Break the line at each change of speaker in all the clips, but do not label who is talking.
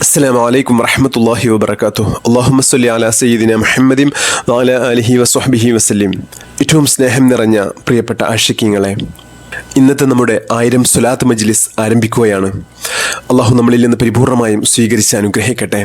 അസ്സലാമു അലൈക്കും വറഹ്മത്തുള്ളാഹി വബറകാതുഹു. അല്ലാഹുമ്മ സ്വല്ലി അലാ സയ്യിദിന മുഹമ്മദിൻ വഅലാ ആലിഹി വസ്വഹ്ബിഹി വസല്ലം. ഏറ്റവും സ്നേഹം നിറഞ്ഞ പ്രിയപ്പെട്ട ആശിക്കീങ്ങളെ, ഇന്നത്തെ നമ്മുടെ 1000 സ്വലാത്ത് മജ്ലിസ് ആരംഭിക്കുകയാണ്. അള്ളാഹു നമ്മളിൽ നിന്ന് പരിപൂർണമായും സ്വീകരിച്ച് അനുഗ്രഹിക്കട്ടെ.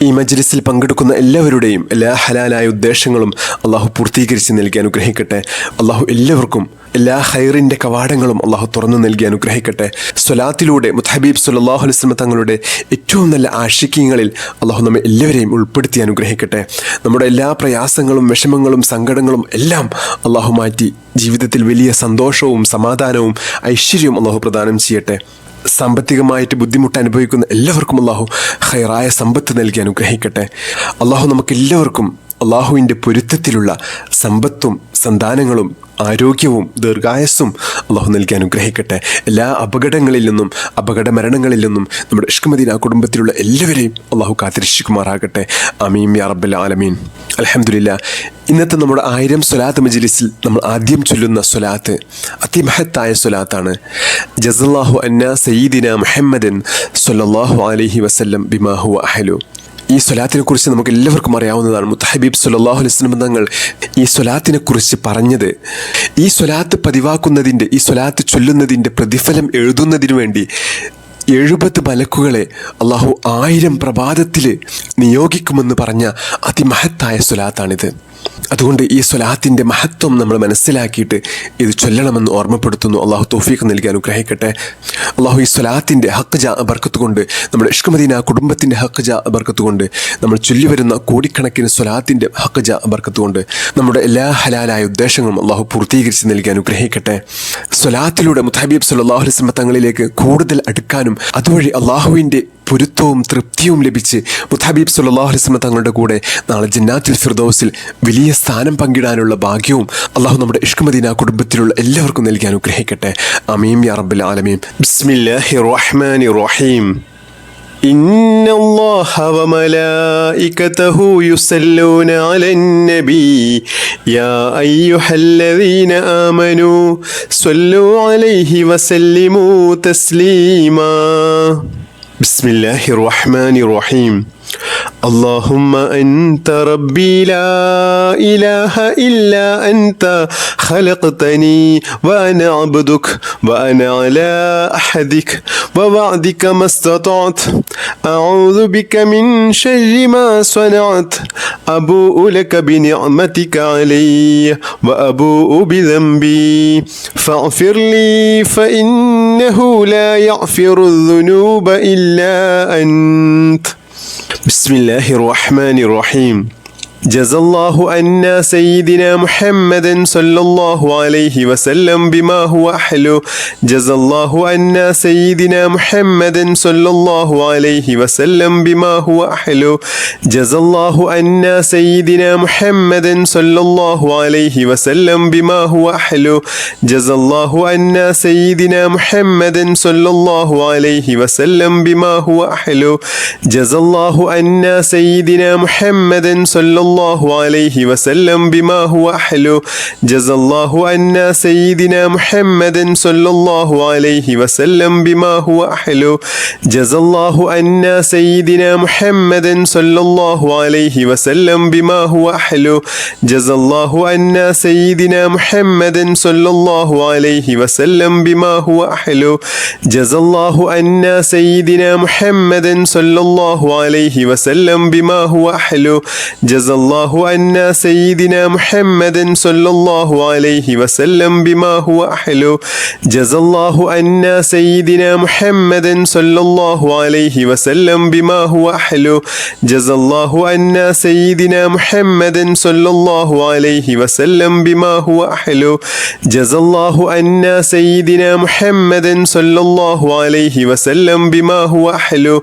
ഈ മജ്ലിസിൽ പങ്കെടുക്കുന്ന എല്ലാവരുടെയും എല്ലാ ഹലാലായ ഉദ്ദേശങ്ങളും അള്ളാഹു പൂർത്തീകരിച്ച് നൽകി അനുഗ്രഹിക്കട്ടെ. അള്ളാഹു എല്ലാവർക്കും എല്ലാ ഹൈറിൻ്റെ കവാടങ്ങളും അള്ളാഹു തുറന്നു നൽകി അനുഗ്രഹിക്കട്ടെ. സ്വലാത്തിലൂടെ മുത്തഹബീബ് സല്ലല്ലാഹു അലൈഹി വസല്ലം തങ്ങളുടെ ഏറ്റവും നല്ല ആശിക്കീങ്ങളിൽ അള്ളാഹു നമ്മെ എല്ലാവരെയും ഉൾപ്പെടുത്തി അനുഗ്രഹിക്കട്ടെ. നമ്മുടെ എല്ലാ പ്രയാസങ്ങളും വിഷമങ്ങളും സങ്കടങ്ങളും എല്ലാം അള്ളാഹു മാറ്റി ജീവിതത്തിൽ വലിയ സന്തോഷവും സമാധാനവും ഐശ്വര്യവും അള്ളാഹു പ്രദാനം ചെയ്യട്ടെ. സാമ്പത്തികമായിട്ട് ബുദ്ധിമുട്ട് അനുഭവിക്കുന്ന എല്ലാവർക്കും അള്ളാഹു ഹൈറായ സമ്പത്ത് നൽകി അനുഗ്രഹിക്കട്ടെ. അള്ളാഹു നമുക്കെല്ലാവർക്കും അള്ളാഹുവിൻ്റെ പൊരുത്തത്തിലുള്ള സമ്പത്തും സന്താനങ്ങളും ആരോഗ്യവും ദീർഘായുസ്സും അള്ളാഹു നൽകി അനുഗ്രഹിക്കട്ടെ. എല്ലാ അപകടങ്ങളിൽ നിന്നും അപകട മരണങ്ങളിൽ നിന്നും നമ്മുടെ ഇഷ്ക് മദീന കുടുംബത്തിലുള്ള എല്ലാവരെയും അള്ളാഹു കാത്തിരക്ഷിക്കുമാറാകട്ടെ. ആമീൻ യാ റബ്ബൽ ആലമീൻ. അൽഹംദുലില്ലാ. ഇന്നത്തെ നമ്മുടെ 1000 സ്വലാത്ത് മജ്ലിസിൽ നമ്മൾ ആദ്യം ചൊല്ലുന്ന സ്വലാത്ത് അതിമഹത്തായ സ്വലാത്താണ്. ജസല്ലാഹു അന്നാ സയ്യിദിന മുഹമ്മദൻ സ്വല്ലല്ലാഹു അലൈഹി വസല്ലം ബിമാ ഹുവ അഹ്ലു. ഈ സ്വലാത്തിനെ കുറിച്ച് നമുക്ക് എല്ലാവർക്കും അറിയാവുന്നതാണ്. മുത്തഹബീബ് സല്ലല്ലാഹു അലൈഹി വസല്ലം തങ്ങൾ ഈ സ്വലാത്തിനെ കുറിച്ച് പറഞ്ഞത്, ഈ സ്വലാത്ത് പതിവാക്കുന്നതിൻ്റെ, ഈ സ്വലാത്ത് ചൊല്ലുന്നതിൻ്റെ പ്രതിഫലം എഴുതുന്നതിനു വേണ്ടി 70 മലക്കുകളെ അള്ളാഹു 1000 പ്രഭാതത്തിൽ നിയോഗിക്കുമെന്ന് പറഞ്ഞ അതിമഹത്തായ സ്വലാത്താണിത്. അതുകൊണ്ട് ഈ സ്വലാത്തിൻ്റെ മഹത്വം നമ്മൾ മനസ്സിലാക്കിയിട്ട് ഇത് ചൊല്ലണമെന്ന് ഓർമ്മപ്പെടുത്തുന്നു. അള്ളാഹു തൗഫീഖ് നൽകി അനുഗ്രഹിക്കട്ടെ. അള്ളാഹു ഈ സ്വലാത്തിൻ്റെ ഹക്ക് ജാ ബർക്കത്ത് കൊണ്ട്, നമ്മുടെ ഇഷ്ക് മദീന കുടുംബത്തിൻ്റെ ഹക്ക് ജാ ബർക്കത്ത് കൊണ്ട്, നമ്മൾ ചൊല്ലി വരുന്ന കോടിക്കണക്കിന് സ്വലാത്തിൻ്റെ ഹക്ക് ജാ ബർക്കത്ത് കൊണ്ട് നമ്മുടെ എല്ലാ ഹലാലായ ഉദ്ദേശങ്ങളും അള്ളാഹു പൂർത്തീകരിച്ച് നൽകി അനുഗ്രഹിക്കട്ടെ. സ്വലാത്തിലൂടെ മുത്തഹബീബ് സല്ലല്ലാഹു അലൈഹി വസല്ലം തങ്ങളിലേക്ക് കൂടുതൽ അടുക്കാനും അതുവഴി അള്ളാഹുവിൻ്റെ പൊരുത്തവും തൃപ്തിയും ലഭിച്ച് മുത്തഹബീബ് സല്ലല്ലാഹു അലൈഹി വസല്ലം തങ്ങളുടെ കൂടെ നാളെ ജന്നാത്തുൽ ഫിർദൗസിൽ വലിയ സ്ഥാനം പങ്കിടാനുള്ള ഭാഗ്യവും അള്ളാഹു നമ്മുടെ ഇഷ്ക് മദീന കുടുംബത്തിലുള്ള എല്ലാവർക്കും നൽകി അനുഗ്രഹിക്കട്ടെ. ആമീൻ യാ റബ്ബൽ ആലമീൻ. ബിസ്മില്ലാഹിർ റഹ്മാനിർ റഹീം. ഇന്നല്ലാഹ വമലായികതഹു യുസല്ലൂന അലൻ-നബി യാ അയ്യുഹല്ലദീന ആമനൂ സ്വല്ലൂ അലൈഹി വസല്ലിമൂ തസ്ലീമാ. ബിസ്മില്ലാഹിർ റഹ്മാനിർ റഹീം. اللهم أنت ربي لا إله إلا أنت خلقتني وأنا عبدك وأنا على أحدك ووعدك ما استطعت أعوذ بك من شر ما صنعت أبوء لك بنعمتك علي وأبوء بذنبي فاغفر لي فإنه لا يغفر الذنوب إلا أنت. بسم الله الرحمن الرحيم. جزا الله عنا سيدنا محمد صلى الله عليه وسلم بما هو أحلو. جزا الله عنا سيدنا محمد صلى الله عليه وسلم بما هو أحلو. جزا الله عنا سيدنا محمد صلى الله عليه وسلم بما هو أحلو. جزا الله عنا سيدنا محمد صلى الله عليه وسلم بما هو أحلو. جزا الله عنا سيدنا محمد صلى الله عليه وسلم بما هو أحلو. جزا الله عنا سيدنا محمد صلى الله عليه وسلم بما هو أحلو. جزا الله عنا سيدنا محمد صلى الله عليه وسلم بما هو أحلو. جزا الله عنا سيدنا محمد صلى الله عليه وسلم بما هو أحلو. جزا الله عنا سيدنا محمد صلى الله عليه وسلم بما هو أحلو. جزا الله عنا سيدنا محمد صلى الله عليه وسلم بما هو أحلو. جزا الله عنا سيدنا محمد صلى الله عليه وسلم بما هو أحلو. جزا الله عنا سيدنا محمد صلى الله عليه وسلم بما هو أحلو. جزا الله عنا سيدنا محمد صلى الله عليه وسلم بما هو أحلو.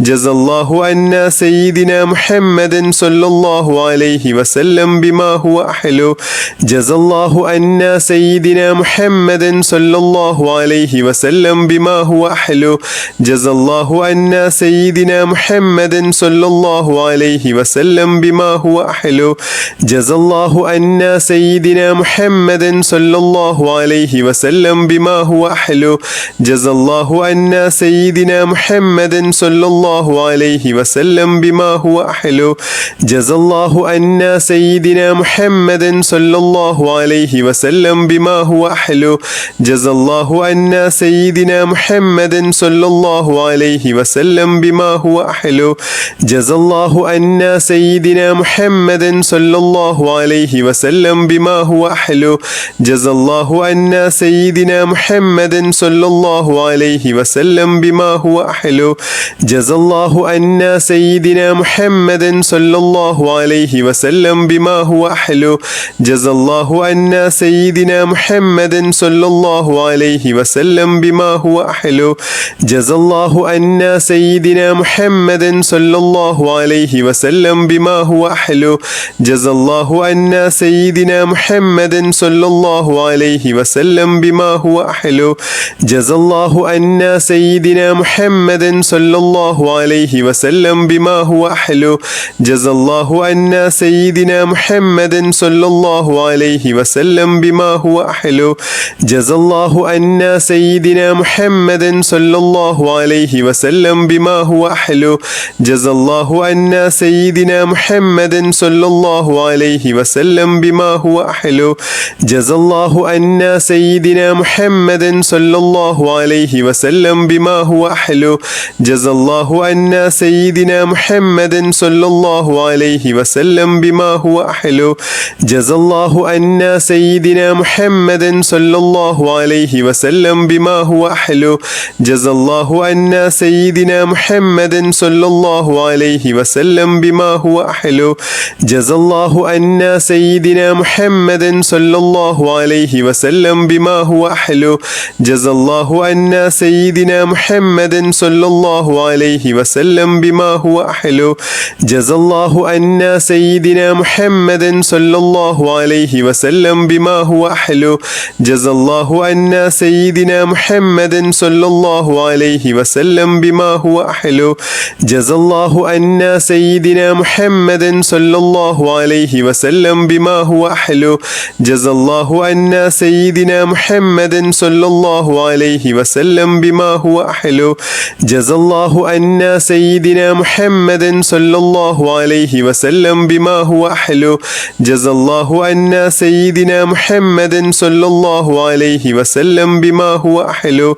جزا الله عنا سيدنا محمد صلى الله عليه وسلم بما هو أحلو جزى الله عنا سيدنا محمد صلى الله عليه وسلم بما هو أحلو جزى الله عنا سيدنا محمد صلى الله عليه وسلم بما هو أحلو جزى الله عنا سيدنا محمد صلى الله عليه وسلم بما هو أحلو جزى الله عنا سيدنا محمد صلى الله عليه وسلم بما هو أحلو جزى الله عنا سيدنا محمد صلى الله عليه وسلم بما هو أحلو جزى الله عنا سيدنا محمد صلى الله عليه وسلم بما هو أحلو جزى الله عنا سيدنا محمد صلى الله عليه وسلم بما هو أحلو جزى الله عنا سيدنا محمد صلى الله عليه وسلم بما هو أحلو جزى الله عنا سيدنا محمد صلى الله عليه وسلم بما هو أحلو جزى الله عنا سيدنا محمد صلى الله عليه وسلم بما هو أحلو جزى الله عنا سيدنا محمد صلى الله عليه وسلم بما هو أحلو جزى الله عنا سيدنا محمد صلى الله عليه وسلم بما هو أحلو جزى الله عنا سيدنا محمد صلى الله عليه وسلم بما هو أحلو جزى الله عنا سيدنا محمد صلى الله عليه وسلم بما هو أحلو جزى الله عنا سيدنا محمد صلى الله عليه وسلم بما هو أحلو جزى الله عنا سيدنا محمد صلى الله عليه وسلم بما هو أحلو جزى الله عنا سيدنا محمد صلى الله عليه وسلم بما هو أحلو جزى الله عنا سيدنا محمد صلى الله عليه وسلم بما هو أحلو جزى الله عنا سيدنا محمد صلى الله عليه وسلم بما هو أحلو جزى الله عنا سيدنا محمد صلى الله عليه وسلم بما هو أحلو جزى الله عنا سيدنا محمد صلى الله عليه وسلم بما هو أحلو جزى الله عنا سيدنا محمد صلى الله عليه وسلم بما هو أحلو جزى الله عنا سيدنا محمد صلى الله عليه وسلم بما هو أحلو جزى الله عنا سيدنا محمد صلى الله عليه وسلم بما هو أحلو جزى الله عنا سيدنا محمد صلى الله عليه وسلم بما هو أحلو جزى الله عنا سيدنا محمد صلى الله عليه وسلم بما هو أحلو جزى الله عنا سيدنا محمد صلى الله عليه وسلم بما هو أحلو جزى الله عنا سيدنا محمد صلى الله عليه وسلم بما هو أحلو جزى الله عنا سيدنا محمد صلى الله عليه وسلم بما هو أحلو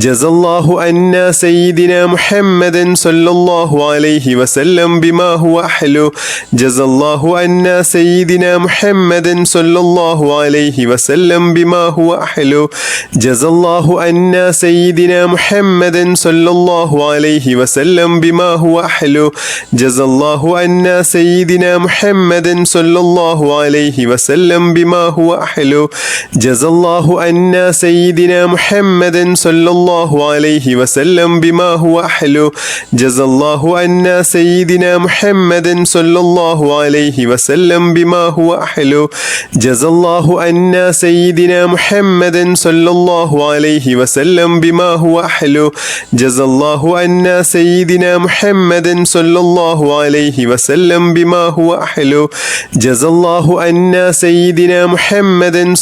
جزى الله عنا سيدنا محمد صلى الله عليه وسلم بما هو أحلو جزى الله عنا سيدنا محمد صلى الله عليه وسلم بما هو أحلو جزى الله عنا سيدنا محمد صلى الله عليه وسلم بما هو أحلو جزى الله عنا سيدنا محمد صلى الله عليه وسلم بما هو أحلو جزى الله عنا سيدنا محمد صلى الله عليه وسلم بما هو أحلو جزى الله عنا سيدنا محمد صلى الله عليه وسلم بما هو أحلو جزى الله عنا سيدنا محمد صلى الله عليه وسلم بما هو أحلو جزى الله عنا سيدنا محمد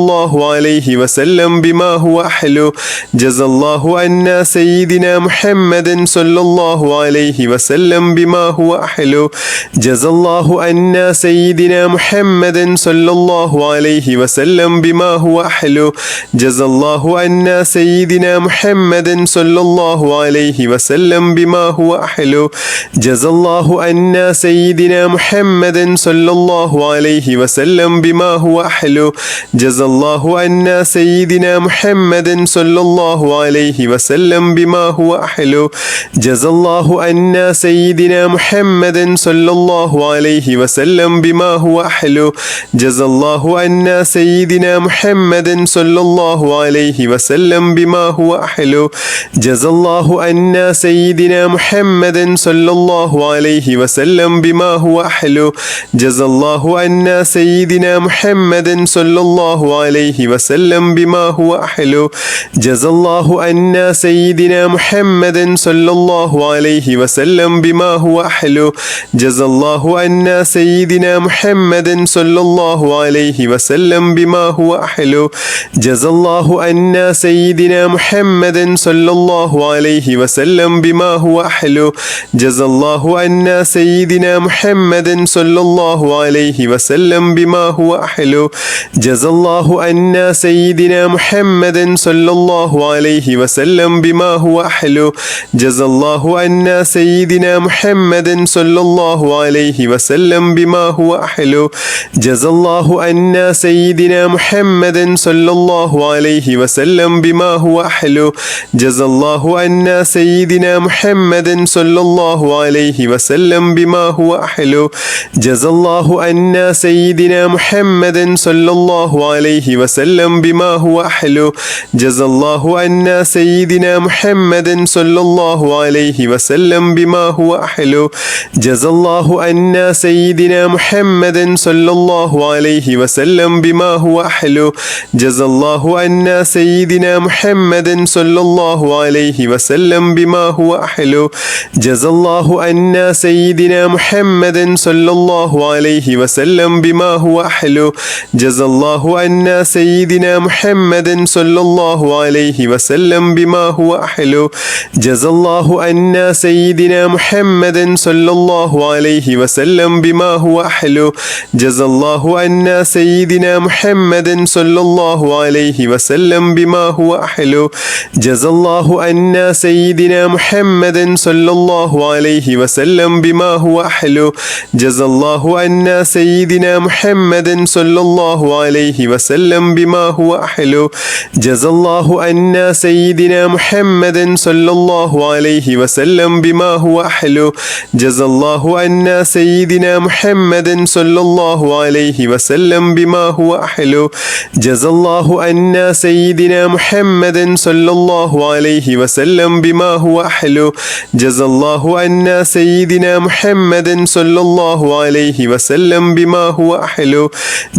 صلى الله عليه وسلم بما هو أحلو جزى الله عنا سيدنا محمد صلى الله عليه وسلم بما هو أحلو جزى الله عنا سيدنا محمد صلى الله عليه وسلم بما هو أحلو جزى الله عنا سيدنا محمد صلى الله عليه وسلم بما هو أحلو جزى الله عنا سيدنا محمد صلى الله عليه وسلم بما هو أحلو جزى الله عنا سيدنا محمد صلى الله عليه وسلم بما هو أحلو جزى الله عنا سيدنا محمد صلى الله عليه وسلم بما هو أحلو جزى الله عنا سيدنا محمد صلى الله عليه وسلم بما هو أحلو جزى الله عنا سيدنا محمد صلى الله عليه وسلم بما هو أحلو جزى الله عنا سيدنا محمد صلى الله عليه وسلم بما هو أحلو جزى الله عنا سيدنا محمد صلى الله عليه وسلم بما هو أحلو جزى الله عنا سيدنا محمد صلى الله عليه وسلم بما هو أحلو جزى الله عنا سيدنا محمد صلى الله عليه وسلم بما هو أحلو جزى الله عنا سيدنا محمد صلى الله عليه وسلم بما هو أحلو جزى الله عنا سيدنا محمد صلى الله عليه وسلم بما هو أحلو جزى الله عنا سيدنا محمد صلى الله عليه وسلم بما هو أحلو جزى الله عنا سيدنا محمد صلى الله عليه وسلم بما هو أحلو جزى الله عنا سيدنا محمد صلى الله عليه وسلم بما هو أحلو جزى الله عنا سيدنا محمد صلى الله عليه وسلم بما هو أحلو جزى الله عنا سيدنا محمد صلى الله عليه وسلم بما هو أحلو جزى الله عنا سيدنا محمد صلى الله عليه وسلم بما هو أحلو جزى الله عنا سيدنا محمد صلى الله عليه وسلم بما هو أحلو جزى الله عنا سيدنا محمد صلى الله عليه وسلم بما هو أحلو جزى الله عنا سيدنا محمد صلى الله عليه وسلم بما هو أحلو جزى الله عنا سيدنا محمد صلى الله عليه وسلم بما هو أحلو جزى الله عنا سيدنا محمد صلى الله عليه وسلم بما هو أحلو جزى الله عنا سيدنا محمد صلى الله عليه وسلم بما هو أحلو جزى الله عنا سيدنا محمد صلى الله عليه وسلم بما هو أحلو جزى الله عنا سيدنا محمد صلى الله عليه وسلم بما هو أحلو جزى الله عنا سيدنا محمد صلى الله عليه وسلم بما هو أحلو جزى الله عنا سيدنا محمد صلى الله عليه وسلم بما هو أحلو جزى الله عنا سيدنا محمد صلى الله عليه وسلم بما هو أحلو جزى الله عنا سيدنا محمد صلى الله عليه وسلم بما هو أحلو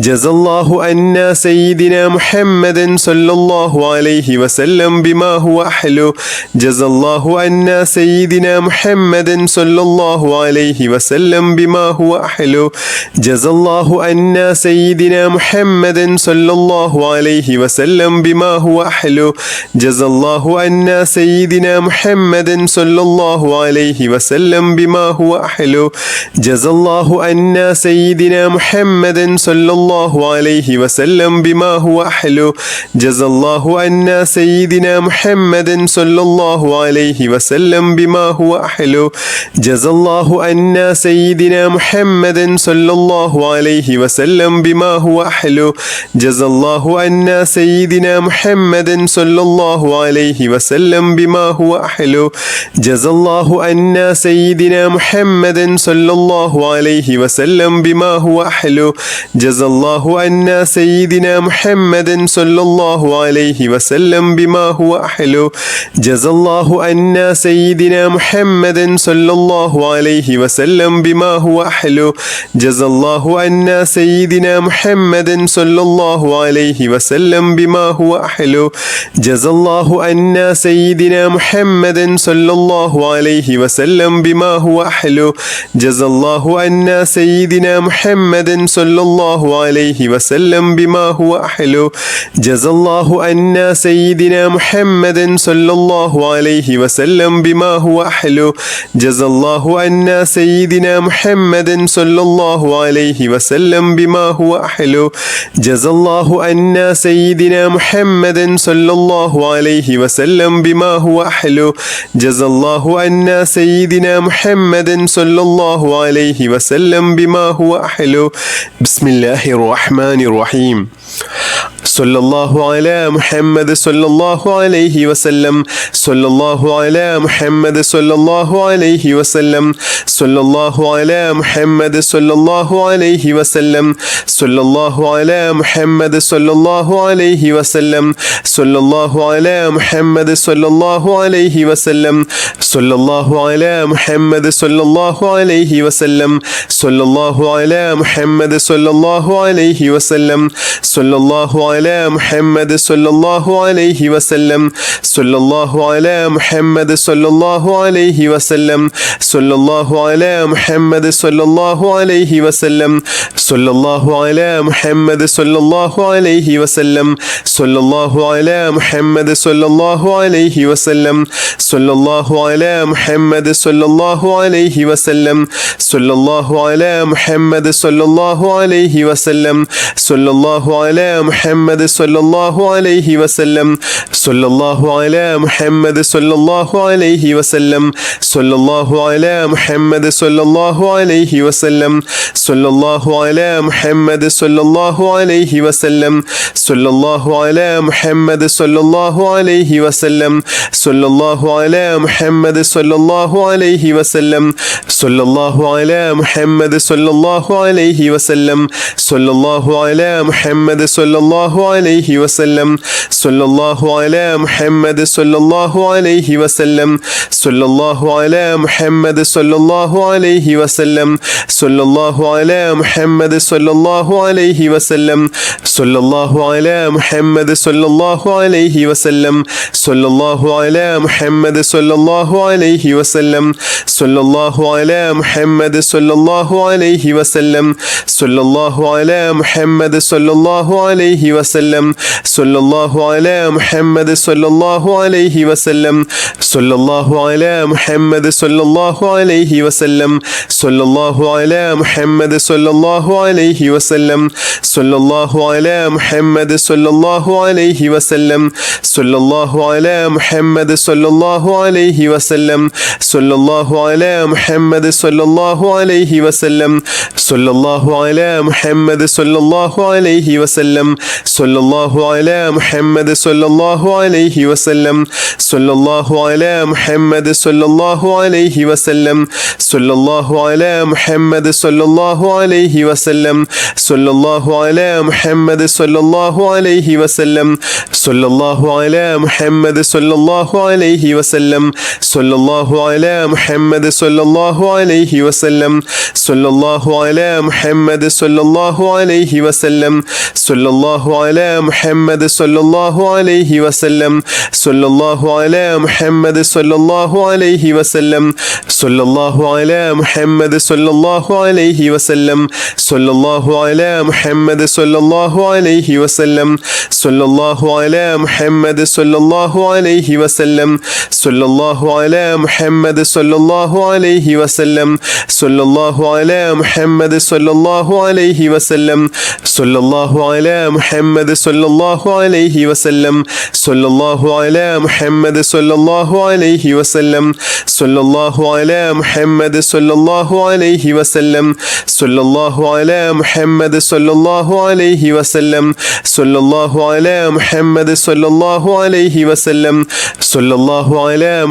جزى الله عنا سيدنا محمد صلى الله عليه وسلم بما هو أحلو جزى الله عنا سيدنا محمد صلى الله عليه وسلم بما هو أحلو جزى الله عنا سيدنا محمد صلى الله عليه وسلم بما هو أحلو جزى الله عنا سيدنا محمد صلى الله عليه وسلم بما هو أحلو جزى الله عنا سيدنا محمد صلى الله عليه وسلم بما هو أحلو جزى الله عنا سيدنا محمد صلى الله عليه وسلم بما هو أحلو جزى الله عنا سيدنا محمد صلى الله عليه وسلم بما هو أحلو جزى الله عنا سيدنا محمد صلى الله عليه وسلم بما هو أحلو جزى الله عنا سيدنا محمد صلى الله عليه وسلم بما هو أحلو جزى الله عنا سيدنا محمد صلى الله عليه وسلم بما هو أحلو جزى الله عنا سيدنا محمد صلى الله عليه وسلم بما هو أحلو جزى الله عنا سيدنا محمد صلى الله عليه وسلم بما هو أحلو جزى الله عنا سيدنا محمد صلى الله عليه وسلم بما هو أحلو جزى الله عنا سيدنا محمد صلى الله عليه وسلم بما هو أحلو جزى الله عنا سيدنا محمد صلى الله عليه وسلم بما هو أحلو جزى الله عنا سيدنا محمد صلى الله عليه وسلم بما هو أحلو جزى الله عنا سيدنا محمد صلى الله عليه وسلم بما هو أحلو بسم الله الرحمن الرحيم സല്ലല്ലാഹു അലാ മുഹമ്മദ് സല്ലല്ലാഹു അലൈഹി വസല്ലം സല്ലല്ലാഹു അലാ മുഹമ്മദ് സല്ലല്ലാഹു അലൈഹി വസല്ലം സല്ലല്ലാഹു അലാ മുഹമ്മദ് സല്ലല്ലാഹു അലൈഹി വസല്ലം സല്ലല്ലാഹു അലാ മുഹമ്മദ് സല്ലല്ലാഹു അലൈഹി വസല്ലം സല്ലല്ലാഹു അലാ മുഹമ്മദ് സല്ലല്ലാഹു അലൈഹി വസല്ലം സല്ലല്ലാഹു അലാ മുഹമ്മദ് സല്ലല്ലാഹു അലൈഹി വസല്ലം സല്ലല്ലാഹു അലാ മുഹമ്മദ് സല്ലല്ലാഹു അലൈഹി വസല്ലം സല്ലല്ലാഹു അലാ മുഹമ്മദ് സല്ലല്ലാഹു അലൈഹി വസല്ലം സല്ലല്ലാഹു അലാ മുഹമ്മദ് സല്ലല്ലാഹു അലൈഹി വസല്ലം സല്ലല്ലാഹു അലാ മുഹമ്മദ് സല്ലല്ലാഹു അലൈഹി വസല്ലം സല്ലല്ലാഹു അലാ മുഹമ്മദ് സല്ലല്ലാഹു അലൈഹി വസല്ലം സല്ലല്ലാഹു അലാ മുഹമ്മദ് സല്ലല്ലാഹു അലൈഹി വസല്ലം സല്ലല്ലാഹു അലാ മുഹമ്മദ് സല്ലല്ലാഹു അലൈഹി വസല്ലം സല്ലല്ലാഹു അലാ മുഹമ്മദ് സല്ലല്ലാഹു അലൈഹി വസല്ലം സല്ലല്ലാഹു അലാ മുഹമ്മദ് സല്ലല്ലാഹു അലൈഹി വസല്ലം സല്ലല്ലാഹു അലാ മുഹമ്മദ് സല്ലല്ലാഹു അലൈഹി വസല്ലം സല്ലല്ലാഹു അലാ മുഹമ്മദ് സല്ലല്ലാഹു അലൈഹി വസല്ലം സല്ലല്ലാഹു അലാ മുഹമ്മദ് സല്ലല്ലാഹു അലൈഹി വസല്ലം സല്ലല്ലാഹു അലാ മുഹമ്മദ് സല്ലല്ലാഹു അലൈഹി വസല്ലം സല്ലല്ലാഹു അലാ മുഹമ്മദ് സല്ലല്ലാഹു അലൈഹി വസല്ലം സല്ലല്ലാഹു അലാ മുഹമ്മദ് സല്ലല്ലാഹു അലൈഹി വസല്ലം സല്ലല്ലാഹു അലാ മുഹമ്മദ് സല്ലല്ലാഹു അലൈഹി വസല്ലം സല്ലല്ലാഹു അലാ മുഹമ്മദ് സല്ലല്ലാഹു അലൈഹി വസല്ലം സല്ലല്ലാഹു അലാ മുഹമ്മദ് സല്ലല്ലാഹു അലൈഹി വസല്ലം സല്ലല്ലാഹു അലാ മുഹമ്മദ് സല്ലല്ലാഹു അലൈഹി വസല്ലം സല്ലല്ലാഹു അലാ മുഹമ്മദ് സല്ലല്ലാഹു അലൈഹി വസല്ലം സല്ലല്ലാഹു അലാ മുഹമ്മദ് സല്ലല്ലാഹു അലൈഹി വസല്ലം സല്ലല്ലാഹു അലാ മുഹമ്മദ് സല്ലല്ലാഹു അലൈഹി വസല്ലം സല്ലല്ലാഹു അലാ മുഹമ്മദ് സല്ലല്ലാഹു അലൈഹി വസല്ലം സല്ലല്ലാഹു അലാ മുഹമ്മദ് സല്ലല്ലാഹു അലൈഹി വസല്ലം സല്ലല്ലാഹു അലാ മുഹമ്മദ് സല്ലല്ലാഹു അലൈഹി വസല്ലം സല്ലല്ലാഹു അലാ മുഹമ്മദ് സല്ലല്ലാഹു അലൈഹി വസല്ലം സല്ലല്ലാഹു അലാ മുഹമ്മദ് സല്ലല്ലാഹു അലൈഹി വസല്ലം സല്ലല്ലാഹു അലാ മുഹമ്മദ് സല്ലല്ലാഹു അലൈഹി വസല്ലം സല്ലല്ലാഹു അലാ മുഹമ്മദ് സല്ലല്ലാഹു അലൈഹി വസല്ലം സല്ലല്ലാഹു അലാ മുഹമ്മദ് സല്ലല്ലാഹു അലൈഹി വസല്ലം സല്ലല്ലാഹു അലാ മുഹമ്മദ് സല്ലല്ലാഹു അലൈഹി വസല്ലം സല്ലല്ലാഹു അലാ മുഹമ്മദ് സല്ലല്ലാഹു അലൈഹി വസല്ലം സല്ലല്ലാഹു അലാ മുഹമ്മദ് സല്ലല്ലാഹു അലൈഹി വസല്ലം സല്ലല്ലാഹു അലാ മുഹമ്മദ് സല്ലല്ലാഹു അലൈഹി വസല്ലം സല്ലല്ലാഹു അലാ മുഹമ്മദ് സല്ലല്ലാഹു അലൈഹി വസല്ലം സല്ലല്ലാഹു അലാ മുഹമ്മദ് സല്ലല്ലാഹു അലൈഹി വസല്ലം സല്ലല്ലാഹു അലാ മുഹമ്മദ് സല്ലല്ലാഹു അലൈഹി വസല്ലം സല്ലല്ലാഹു അലാ മുഹമ്മദ് സല്ലല്ലാഹു അലൈഹി വസല്ലം സല്ലല്ലാഹു അലാ മുഹമ്മദ് സല്ലല്ലാഹു അലൈഹി വസല്ലം സല്ലല്ലാഹു അലാ മുഹമ്മദ് സല്ലല്ലാഹു അലൈഹി വസല്ലം സല്ലല്ലാഹു അലാ മുഹമ്മദ് സല്ലല്ലാഹു അലൈഹി വസല്ലം സല്ലല്ലാഹു അലാ മുഹമ്മദ് സല്ലല്ലാഹു അലൈഹി വസല്ലം സല്ലല്ലാഹു അലാ മുഹമ്മദ് സല്ലല്ലാഹു അലൈഹി വസല്ലം സല്ലല്ലാഹു അലാ മുഹമ്മദ് സല്ലല്ലാഹു അലൈഹി വസല്ലം സല്ലല്ലാഹു അലാ മുഹമ്മദ് സല്ലല്ലാഹു അലൈഹി വസല്ലം സല്ലല്ലാഹു അലാ മുഹമ്മദ് സല്ലല്ലാഹു അലൈഹി വസല്ലം സല്ലല്ലാഹു അലാ മുഹമ്മദ് സല്ലല്ലാഹു അലൈഹി വസല്ലം സല്ലല്ലാഹു അലാ മുഹമ്മദ് സല്ലല്ലാഹു അലൈഹി വസല്ലം സല്ലല്ലാഹു അലാ മുഹമ്മദ്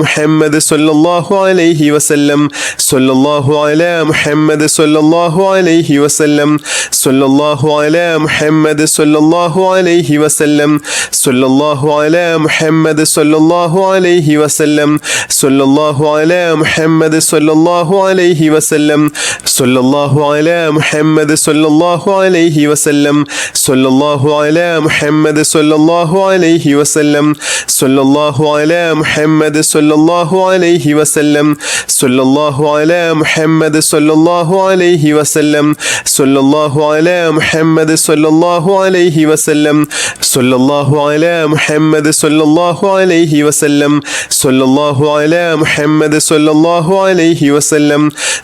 സല്ലല്ലാഹു അലൈഹി വസല്ലം സല്ലല്ലാഹു അലാ മുഹമ്മദ് സല്ലല്ലാഹു അലൈഹി വസല്ലം സല്ലല്ലാഹു അലാ മുഹമ്മദ് സല്ലല്ലാഹു അലൈഹി വസല്ലം സല്ലല്ലാഹു അലാ മുഹമ്മദ് സല്ലല്ലാഹു അലൈഹി വസല്ലം സല്ലല്ലാഹു അലാ മുഹമ്മദ് സല്ലല്ലാഹു അലൈഹി വസല്ലം സല്ലല്ലാഹു അലാ മുഹമ്മദ് സല്ലല്ലാഹു അലൈഹി വസല്ലം സല്ലല്ലാഹു അലാ മുഹമ്മദ് സല്ലല്ലാഹു അലൈഹി വസല്ലം സല്ലല്ലാഹു അലാ മുഹമ്മദ് സല്ലല്ലാഹു അലൈഹി വസല്ലം സല്ലല്ലാഹു അലാ മുഹമ്മദ് സല്ലല്ലാഹു അലൈഹി വസല്ലം സല്ലല്ലാഹു അലാ മുഹമ്മദ് സല്ലല്ലാഹു അലൈഹി വസല്ലം സല്ലല്ലാഹു അലാ മുഹമ്മദ് സല്ലല്ലാഹു അലൈഹി വസല്ലം സല്ലല്ലാഹു അലാ മുഹമ്മദ് സല്ലല്ലാഹു അലൈഹി വസല്ലം സല്ലല്ലാഹു അലാ മുഹമ്മദ് സല്ലല്ലാഹു അലൈഹി വസല്ലം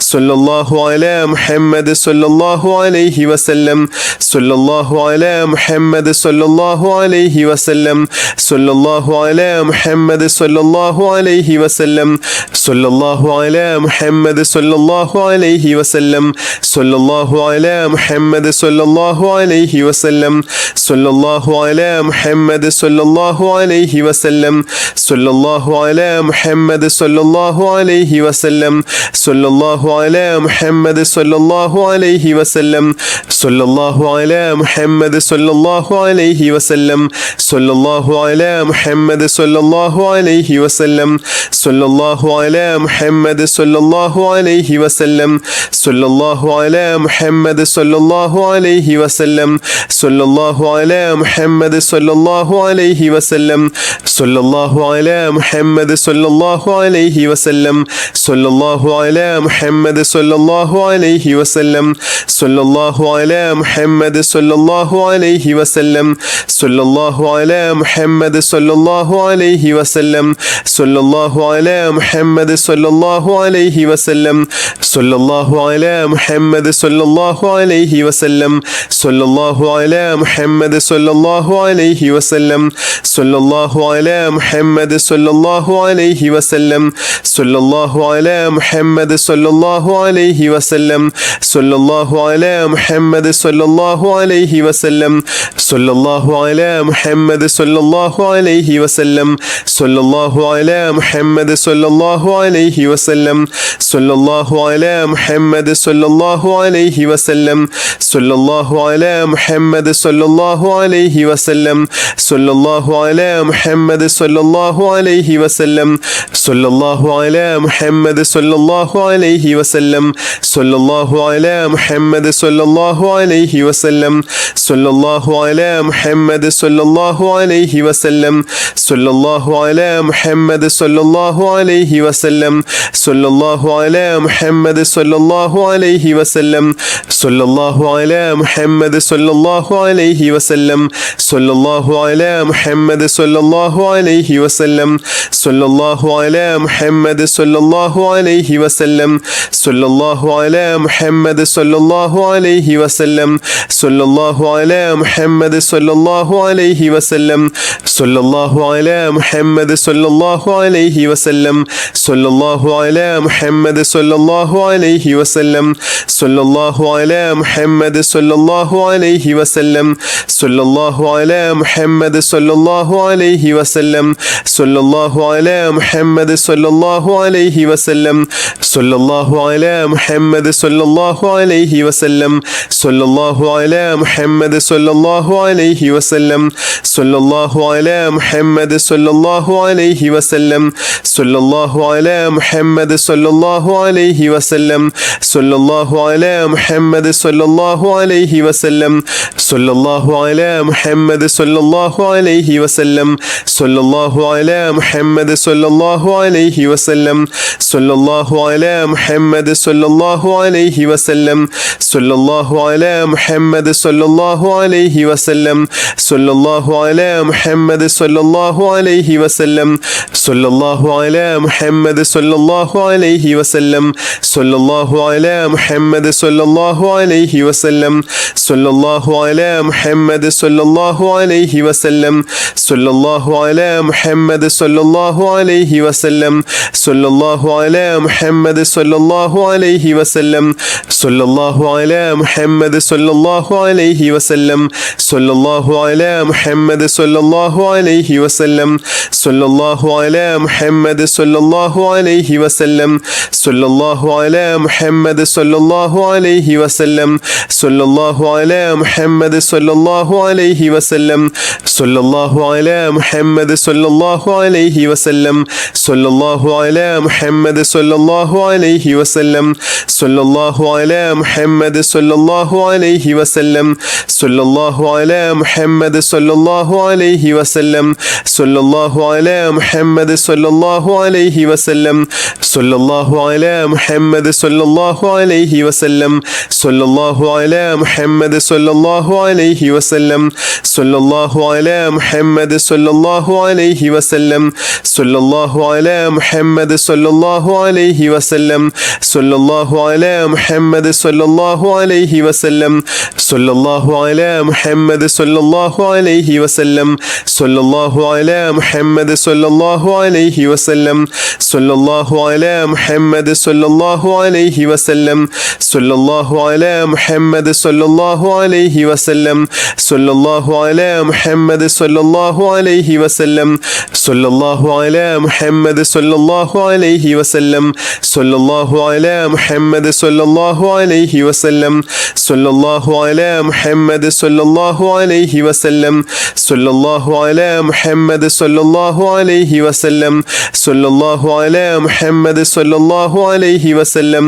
സല്ലല്ലാഹു അലാ മുഹമ്മദ് സല്ലല്ലാഹു അലൈഹി വസല്ലം സല്ലല്ലാഹു അലാ മുഹമ്മദ് സല്ലല്ലാഹു അലൈഹി വസല്ലം സല്ലല്ലാഹു അലാ മുഹമ്മദ് സല്ലല്ലാഹു അലൈഹി വസല്ലം സല്ലല്ലാഹു അലാ മുഹമ്മദ് സല്ലല്ലാഹു അലൈഹി വസല്ലം സല്ലല്ലാഹു അലാ മുഹമ്മദ് സല്ലല്ലാഹു അലൈഹി വസല്ലം സല്ലല്ലാഹു അലാ മുഹമ്മദ് സല്ലല്ലാഹു അലൈഹി വസല്ലം സല്ലല്ലാഹു അലാ മുഹമ്മദ് സല്ലല്ലാഹു അലൈഹി വസല്ലം സല്ലല്ലാഹു അലാ മുഹമ്മദ് സല്ലല്ലാഹു അലൈഹി വസല്ലം സല്ലല്ലാഹു അലാ മുഹമ്മദ് സല്ലല്ലാഹു അലൈഹി വസല്ലം സല്ലല്ലാഹു അലാ മുഹമ്മദ് സല്ലല്ലാഹു അലൈഹി വസല്ലം സല്ലല്ലാഹു അലാ മുഹമ്മദ് സല്ലല്ലാഹു അലൈഹി വസല്ലം സല്ലല്ലാഹു അലാ മുഹമ്മദ് സല്ലല്ലാഹു അലൈഹി വസല്ലം സല്ലല്ലാഹു അലാ മുഹമ്മദ് സല്ലല്ലാഹു അലൈഹി വസല്ലം സല്ലല്ലാഹു അലാ മുഹമ്മദ് സല്ലല്ലാഹു അലൈഹി വസല്ലം സല്ലല്ലാഹു അലാ മുഹമ്മദ് സല്ലല്ലാഹു അലൈഹി വസല്ലം സല്ലല്ലാഹു അലാ മുഹമ്മദ് സല്ലല്ലാഹു അലൈഹി വസല്ലം സല്ലല്ലാഹു അലാ മുഹമ്മദ് സല്ലല്ലാഹു അലൈഹി വസല്ലം സല്ലല്ലാഹു അലാ മുഹമ്മദ് സല്ലല്ലാഹു അലൈഹി വസല്ലം സല്ലല്ലാഹു അലാ മുഹമ്മദ് സല്ലല്ലാഹു അലൈഹി വസല്ലം സല്ലല്ലാഹു അലാ മുഹമ്മദ് സല്ലല്ലാഹു അലൈഹി വസല്ലം സല്ലല്ലാഹു അലാ മുഹമ്മദ് സല്ലല്ലാഹു അലൈഹി വസല്ലം സല്ലല്ലാഹു അലാ മുഹമ്മദ് സല്ലല്ലാഹു അലൈഹി വസല്ലം സല്ലല്ലാഹു അലാ മുഹമ്മദ് സല്ലല്ലാഹു അലൈഹി വസല്ലം സല്ലല്ലാഹു അലാ മുഹമ്മദ് സല്ലല്ലാഹു അലൈഹി വസല്ലം സല്ലല്ലാഹു അലാ മുഹമ്മദ് സല്ലല്ലാഹു അലൈഹി വസല്ലം സല്ലല്ലാഹു അലാ മുഹമ്മദ് സല്ലല്ലാഹു അലൈഹി വസല്ലം സല്ലല്ലാഹു അലാ മുഹമ്മദ് സല്ലല്ലാഹു അലൈഹി വസല്ലം സല്ലല്ലാഹു അലാ മുഹമ്മദ് സല്ലല്ലാഹു അലൈഹി വസല്ലം സല്ലല്ലാഹു അലാ മുഹമ്മദ് സല്ലല്ലാഹു അലൈഹി വസല്ലം സല്ലല്ലാഹു അലാ മുഹമ്മദ് സല്ലല്ലാഹു അലൈഹി വസല്ലം സല്ലല്ലാഹു അലാ മുഹമ്മദ് സല്ലല്ലാഹു അലൈഹി വസല്ലം സല്ലല്ലാഹു അലാ മുഹമ്മദ് സല്ലല്ലാഹു അലൈഹി വസല്ലം സല്ലല്ലാഹു അലാ മുഹമ്മദ് സല്ലല്ലാഹു അലൈഹി വസല്ലം സല്ലല്ലാഹു അലാ മുഹമ്മദ് സല്ലല്ലാഹു അലൈഹി വസല്ലം സല്ലല്ലാഹു അലാ മുഹമ്മദ് സല്ലല്ലാഹു അലൈഹി വസല്ലം സല്ലല്ലാഹു അലാ മുഹമ്മദ് സല്ലല്ലാഹു അലൈഹി വസല്ലം സല്ലല്ലാഹു അലാ മുഹമ്മദ് സല്ലല്ലാഹു അലൈഹി വസല്ലം സല്ലല്ലാഹു അലാ മുഹമ്മദ് സല്ലല്ലാഹു അലൈഹി വസല്ലം സല്ലല്ലാഹു അലാ മുഹമ്മദ് സല്ലല്ലാഹു അലൈഹി വസല്ലം സല്ലല്ലാഹു അലാ മുഹമ്മദ് സല്ലല്ലാഹു അലൈഹി വസല്ലം സല്ലല്ലാഹു അലാ മുഹമ്മദ് സല്ലല്ലാഹു അലൈഹി വസല്ലം സല്ലല്ലാഹു അലാ മുഹമ്മദ് സല്ലല്ലാഹു അലൈഹി വസല്ലം സല്ലല്ലാഹു അലാ മുഹമ്മദ് സല്ലല്ലാഹു അലൈഹി വസല്ലം സല്ലല്ലാഹു അലാ മുഹമ്മദ് സല്ലല്ലാഹു അലൈഹി വസല്ലം സല്ലല്ലാഹു അലാ മുഹമ്മദ് സല്ലല്ലാഹു അലൈഹി വസല്ലം സല്ലല്ലാഹു അലാ മുഹമ്മദ് സല്ലല്ലാഹു അലൈഹി വസല്ലം സല്ലല്ലാഹു അലാ മുഹമ്മദ് സല്ലല്ലാഹു അലൈഹി വസല്ലം സല്ലല്ലാഹു അലാ മുഹമ്മദ് സല്ലല്ലാഹു അലൈഹി വസല്ലം സല്ലല്ലാഹു അലാ മുഹമ്മദ് സല്ലല്ലാഹു അലൈഹി വസല്ലം സല്ലല്ലാഹു അലാ മുഹമ്മദ് സല്ലല്ലാഹു അലൈഹി വസല്ലം സല്ലല്ലാഹു അലാ മുഹമ്മദ് സല്ലല്ലാഹു അലൈഹി വസല്ലം സല്ലല്ലാഹു അലാ മുഹമ്മദ് സല്ലല്ലാഹു അലൈഹി വസല്ലം സല്ലല്ലാഹു അലാ മുഹമ്മദ് സല്ലല്ലാഹു അലൈഹി വസല്ലം സല്ലല്ലാഹു അലാ മുഹമ്മദ് സല്ലല്ലാഹു അലൈഹി വസല്ലം സല്ലല്ലാഹു അലാ മുഹമ്മദ് സല്ലല്ലാഹു അലൈഹി വസല്ലം സല്ലല്ലാഹു അലാ മുഹമ്മദ് സല്ലല്ലാഹു അലൈഹി വസല്ലം സല്ലല്ലാഹു അലാ മുഹമ്മദ് സല്ലല്ലാഹു അലൈഹി വസല്ലം സല്ലല്ലാഹു അലാ മുഹമ്മദ് സല്ലല്ലാഹു അലൈഹി വസല്ലം സല്ലല്ലാഹു അലാ മുഹമ്മദ് സല്ലല്ലാഹു അലൈഹി വസല്ലം സല്ലല്ലാഹു അലാ മുഹമ്മദ് സല്ലല്ലാഹു അലൈഹി വസല്ലം സല്ലല്ലാഹു അലാ മുഹമ്മദ് സല്ലല്ലാഹു അലൈഹി വസല്ലം സല്ലല്ലാഹു അലാ മുഹമ്മദ് സല്ലല്ലാഹു അലൈഹി വസല്ലം സല്ലല്ലാഹു അലാ മുഹമ്മദ് സല്ലല്ലാഹു അലൈഹി വസല്ലം സല്ലല്ലാഹു അലാ മുഹമ്മദ് സല്ലല്ലാഹു അലൈഹി വസല്ലം സല്ലല്ലാഹു അലാ മുഹമ്മദ് സല്ലല്ലാഹു അലൈഹി വസല്ലം സല്ലല്ലാഹു അലാ മുഹമ്മദ് സല്ലല്ലാഹു അലൈഹി വസല്ലം സല്ലല്ലാഹു അലാ മുഹമ്മദ് സല്ലല്ലാഹു അലൈഹി വസല്ലം സല്ലല്ലാഹു അലാ മുഹമ്മദ് സല്ലല്ലാഹു അലൈഹി വസല്ലം സല്ലല്ലാഹു അലാ മുഹമ്മദ് സല്ലല്ലാഹു അലൈഹി വസല്ലം സല്ലല്ലാഹു അലാ മുഹമ്മദ് സല്ലല്ലാഹു അലൈഹി വസല്ലം സല്ലല്ലാഹു അലാ മുഹമ്മദ് സല്ലല്ലാഹു അലൈഹി വസല്ലം സല്ലല്ലാഹു അലാ മുഹമ്മദ് സല്ലല്ലാഹു അലൈഹി വസല്ലം സല്ലല്ലാഹു അലാ മുഹമ്മദ് സല്ലല്ലാഹു അലൈഹി വസല്ലം സല്ലല്ലാഹു അലാ മുഹമ്മദ് സല്ലല്ലാഹു അലൈഹി വസല്ലം സല്ലല്ലാഹു അലാ മുഹമ്മദ് സല്ലല്ലാഹു അലൈഹി വസല്ലം സല്ലല്ലാഹു അലാ മുഹമ്മദ് സല്ലല്ലാഹു അലൈഹി വസല്ലം സല്ലല്ലാഹു അലാ മുഹമ്മദ് സല്ലല്ലാഹു അലൈഹി വസല്ലം സല്ലല്ലാഹു അലാ മുഹമ്മദ് സല്ലല്ലാഹു അലൈഹി വസല്ലം സല്ലല്ലാഹു അലാ മുഹമ്മദ് സല്ലല്ലാഹു അലൈഹി വസല്ലം സല്ലല്ലാഹു അലാ മുഹമ്മദ് സല്ലല്ലാഹു അലൈഹി വസല്ലം സല്ലല്ലാഹു അലാ മുഹമ്മദ് സല്ലല്ലാഹു അലൈഹി വസല്ലം സല്ലല്ലാഹു അലാ മുഹമ്മദ് സല്ലല്ലാഹു അലൈഹി വസല്ലം സല്ലല്ലാഹു അലാ മുഹമ്മദ് സല്ലല്ലാഹു അലൈഹി വസല്ലം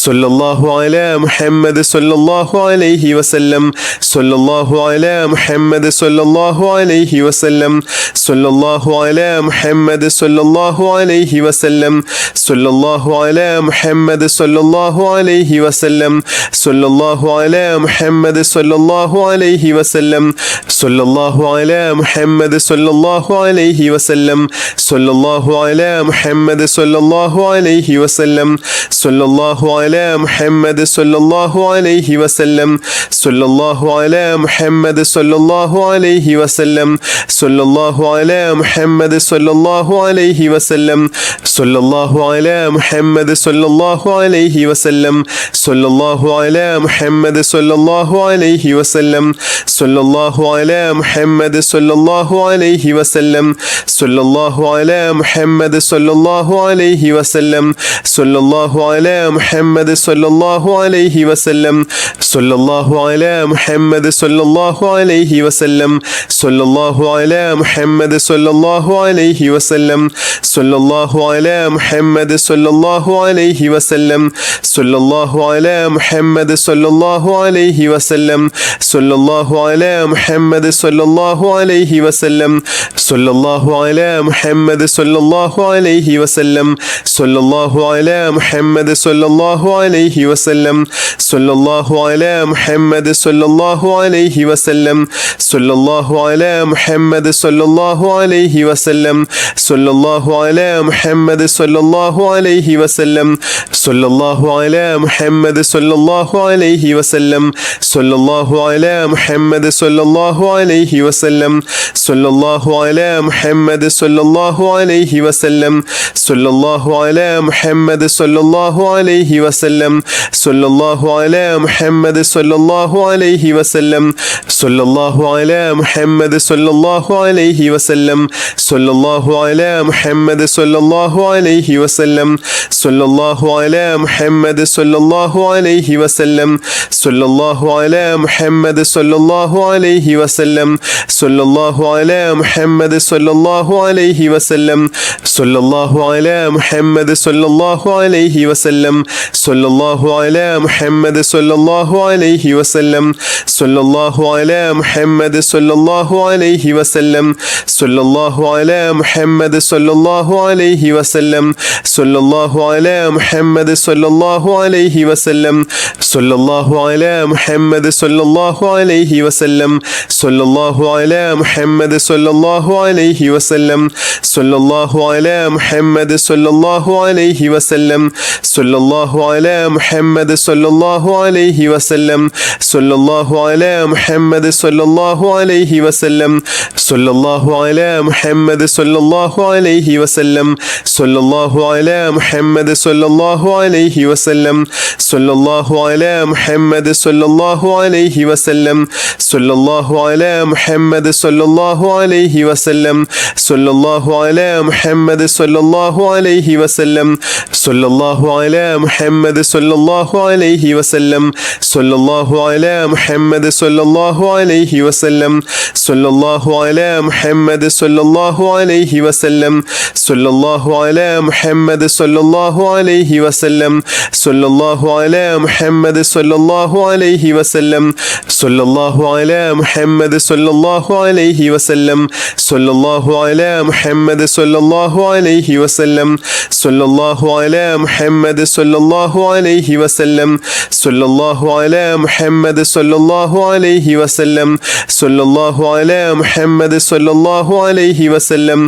സല്ലല്ലാഹു അലാ മുഹമ്മദ് സല്ലല്ലാഹു അലൈഹി വസല്ലം സല്ലല്ലാഹു അലാ മുഹമ്മദ് സല്ലല്ലാഹു അലൈഹി വസല്ലം സല്ലല്ലാഹു അലാ മുഹമ്മദ് സല്ലല്ലാഹു അലൈഹി വസല്ലം സല്ലല്ലാഹു അലാ മുഹമ്മദ് സല്ലല്ലാഹു അലൈഹി വസല്ലം സല്ലല്ലാഹു അലാ മുഹമ്മദ് സല്ലല്ലാഹു അലൈഹി വസല്ലം സല്ലല്ലാഹു അലാ മുഹമ്മദ് സല്ലല്ലാഹു അലൈഹി വസല്ലം സല്ലല്ലാഹു അലാ മുഹമ്മദ് സല്ലല്ലാഹു അലൈഹി വസല്ലം സല്ലല്ലാഹു അലാ മുഹമ്മദ് സല്ലല്ലാഹു അലൈഹി വസല്ലം സല്ലല്ലാഹു അലാ മുഹമ്മദ് സല്ലല്ലാഹു അലൈഹി വസല്ലം സല്ലല്ലാഹു അലാ മുഹമ്മദ് സല്ലല്ലാഹു അലൈഹി വസല്ലം സല്ലല്ലാഹു അലാ മുഹമ്മദ് സല്ലല്ലാഹു അലൈഹി വസല്ലം സല്ലല്ലാഹു അലാ മുഹമ്മദ് സല്ലല്ലാഹു അലൈഹി വസല്ലം സല്ലല്ലാഹു അലാ മുഹമ്മദ് സല്ലല്ലാഹു അലൈഹി വസല്ലം സല്ലല്ലാഹു അലാ മുഹമ്മദ് സല്ലല്ലാഹു അലൈഹി വസല്ലം സല്ലല്ലാഹു അലാ മുഹമ്മദ് സല്ലല്ലാഹു അലൈഹി വസല്ലം സല്ലല്ലാഹു അലാ മുഹമ്മദ് സല്ലല്ലാഹു അലൈഹി വസല്ലം സല്ലല്ലാഹു അലാ മുഹമ്മദ് സല്ലല്ലാഹു അലൈഹി വസല്ലം സല്ലല്ലാഹു അലാ മുഹമ്മദ് സല്ലല്ലാഹു അലൈഹി വസല്ലം സല്ലല്ലാഹു അലാ മുഹമ്മദ് സല്ലല്ലാഹു അലൈഹി വസല്ലം സല്ലല്ലാഹു അലാ മുഹമ്മദ് സല്ലല്ലാഹു അലൈഹി വസല്ലം സല്ലല്ലാഹു അലാ മുഹമ്മദ് സല്ലല്ലാഹു അലൈഹി വസല്ലം സല്ലല്ലാഹു അലാ മുഹമ്മദ് സല്ലല്ലാഹു അലൈഹി വസല്ലം സല്ലല്ലാഹു അലാ മുഹമ്മദ് സല്ലല്ലാഹു അലൈഹി വസല്ലം സല്ലല്ലാഹു അലാ മുഹമ്മദ് സല്ലല്ലാഹു അലൈഹി വസല്ലം സല്ലല്ലാഹു അലാ മുഹമ്മദ് സല്ലല്ലാഹു അലൈഹി വസല്ലം സല്ലല്ലാഹു അലാ മുഹമ്മദ് സല്ലല്ലാഹു അലൈഹി വസല്ലം സല്ലല്ലാഹു അലാ മുഹമ്മദ് സല്ലല്ലാഹു അലൈഹി വസല്ലം സല്ലല്ലാഹു അലാ മുഹമ്മദ് സല്ലല്ലാഹു അലൈഹി വസല്ലം സല്ലല്ലാഹു അലാ മുഹമ്മദ് സല്ലല്ലാഹു അലൈഹി വസല്ലം സല്ലല്ലാഹു അലാ മുഹമ്മദ് സല്ലല്ലാഹു അലൈഹി വസല്ലം സല്ലല്ലാഹു അലാ മുഹമ്മദ് സല്ലല്ലാഹു അലൈഹി വസല്ലം സല്ലല്ലാഹു അലാ മുഹമ്മദ് സല്ലല്ലാഹു അലൈഹി വസല്ലം സല്ലല്ലാഹു അലാ മുഹമ്മദ് സല്ലല്ലാഹു അലൈഹി വസല്ലം സല്ലല്ലാഹു അലാ മുഹമ്മദ് സല്ലല്ലാഹു അലൈഹി വസല്ലം സല്ലല്ലാഹു അലാ മുഹമ്മദ് സല്ലല്ലാഹു അലൈഹി വസല്ലം സല്ലല്ലാഹു അലാ മുഹമ്മദ് സല്ലല്ലാഹു അലൈഹി വസല്ലം സല്ലല്ലാഹു അലാ മുഹമ്മദ് സല്ലല്ലാഹു അലൈഹി വസല്ലം സല്ലല്ലാഹു അലാ മുഹമ്മദ് സല്ലല്ലാഹു അലൈഹി വസല്ലം സല്ലല്ലാഹു അലാ മുഹമ്മദ് സല്ലല്ലാഹു അലൈഹി വസല്ലം സല്ലല്ലാഹു അലാ മുഹമ്മദ് സല്ലല്ലാഹു അലൈഹി വസല്ലം സല്ലല്ലാഹു അലാ മുഹമ്മദ് സല്ലല്ലാഹു അലൈഹി വസല്ലം സല്ലല്ലാഹു അലാ മുഹമ്മദ് സല്ലല്ലാഹു അലൈഹി വസല്ലം സല്ലല്ലാഹു അലാ മുഹമ്മദ് സല്ലല്ലാഹു അലൈഹി വസല്ലം സല്ലല്ലാഹു അലാ മുഹമ്മദ് സല്ലല്ലാഹു അലൈഹി വസല്ലം സല്ലല്ലാഹു അലാ മുഹമ്മദ് സല്ലല്ലാഹു അലൈഹി വസല്ലം സല്ലല്ലാഹു അലാ മുഹമ്മദ് സല്ലല്ലാഹു അലൈഹി വസല്ലം സല്ലല്ലാഹു അലാ മുഹമ്മദ് സല്ലല്ലാഹു അലൈഹി വസല്ലം സല്ലല്ലാഹു അലാ മുഹമ്മദ് സല്ലല്ലാഹു അലൈഹി വസല്ലം സല്ലല്ലാഹു അലാ മുഹമ്മദ് സല്ലല്ലാഹു അലൈഹി വസല്ലം സല്ലല്ലാഹു അലാ മുഹമ്മദ് സല്ലല്ലാഹു അലൈഹി വസല്ലം സല്ലല്ലാഹു അലാ മുഹമ്മദ് സല്ലല്ലാഹു അലൈഹി വസല്ലം സല്ലല്ലാഹു അലാ മുഹമ്മദ് സല്ലല്ലാഹു അലൈഹി വസല്ലം സല്ലല്ലാഹു അലാ മുഹമ്മദ് സല്ലല്ലാഹു അലൈഹി വസല്ലം സല്ലല്ലാഹു അലാ മുഹമ്മദ് സല്ലല്ലാഹു അലൈഹി വസല്ലം സല്ലല്ലാഹു അലാ മുഹമ്മദ് സല്ലല്ലാഹു അലൈഹി വസല്ലം സല്ലല്ലാഹു അലാ മുഹമ്മദ് സല്ലല്ലാഹു അലൈഹി വസല്ലം സല്ലല്ലാഹു അലാ മുഹമ്മദ് സല്ലല്ലാഹു അലൈഹി വസല്ലം സല്ലല്ലാഹു അലാ മുഹമ്മദ് സല്ലല്ലാഹു അലൈഹി വസല്ലം സല്ലല്ലാഹു അലാ മുഹമ്മദ് സല്ലല്ലാഹു അലൈഹി വസല്ലം സല്ലല്ലാഹു അലാ മുഹമ്മദ് സല്ലല്ലാഹു അലൈഹി വസല്ലം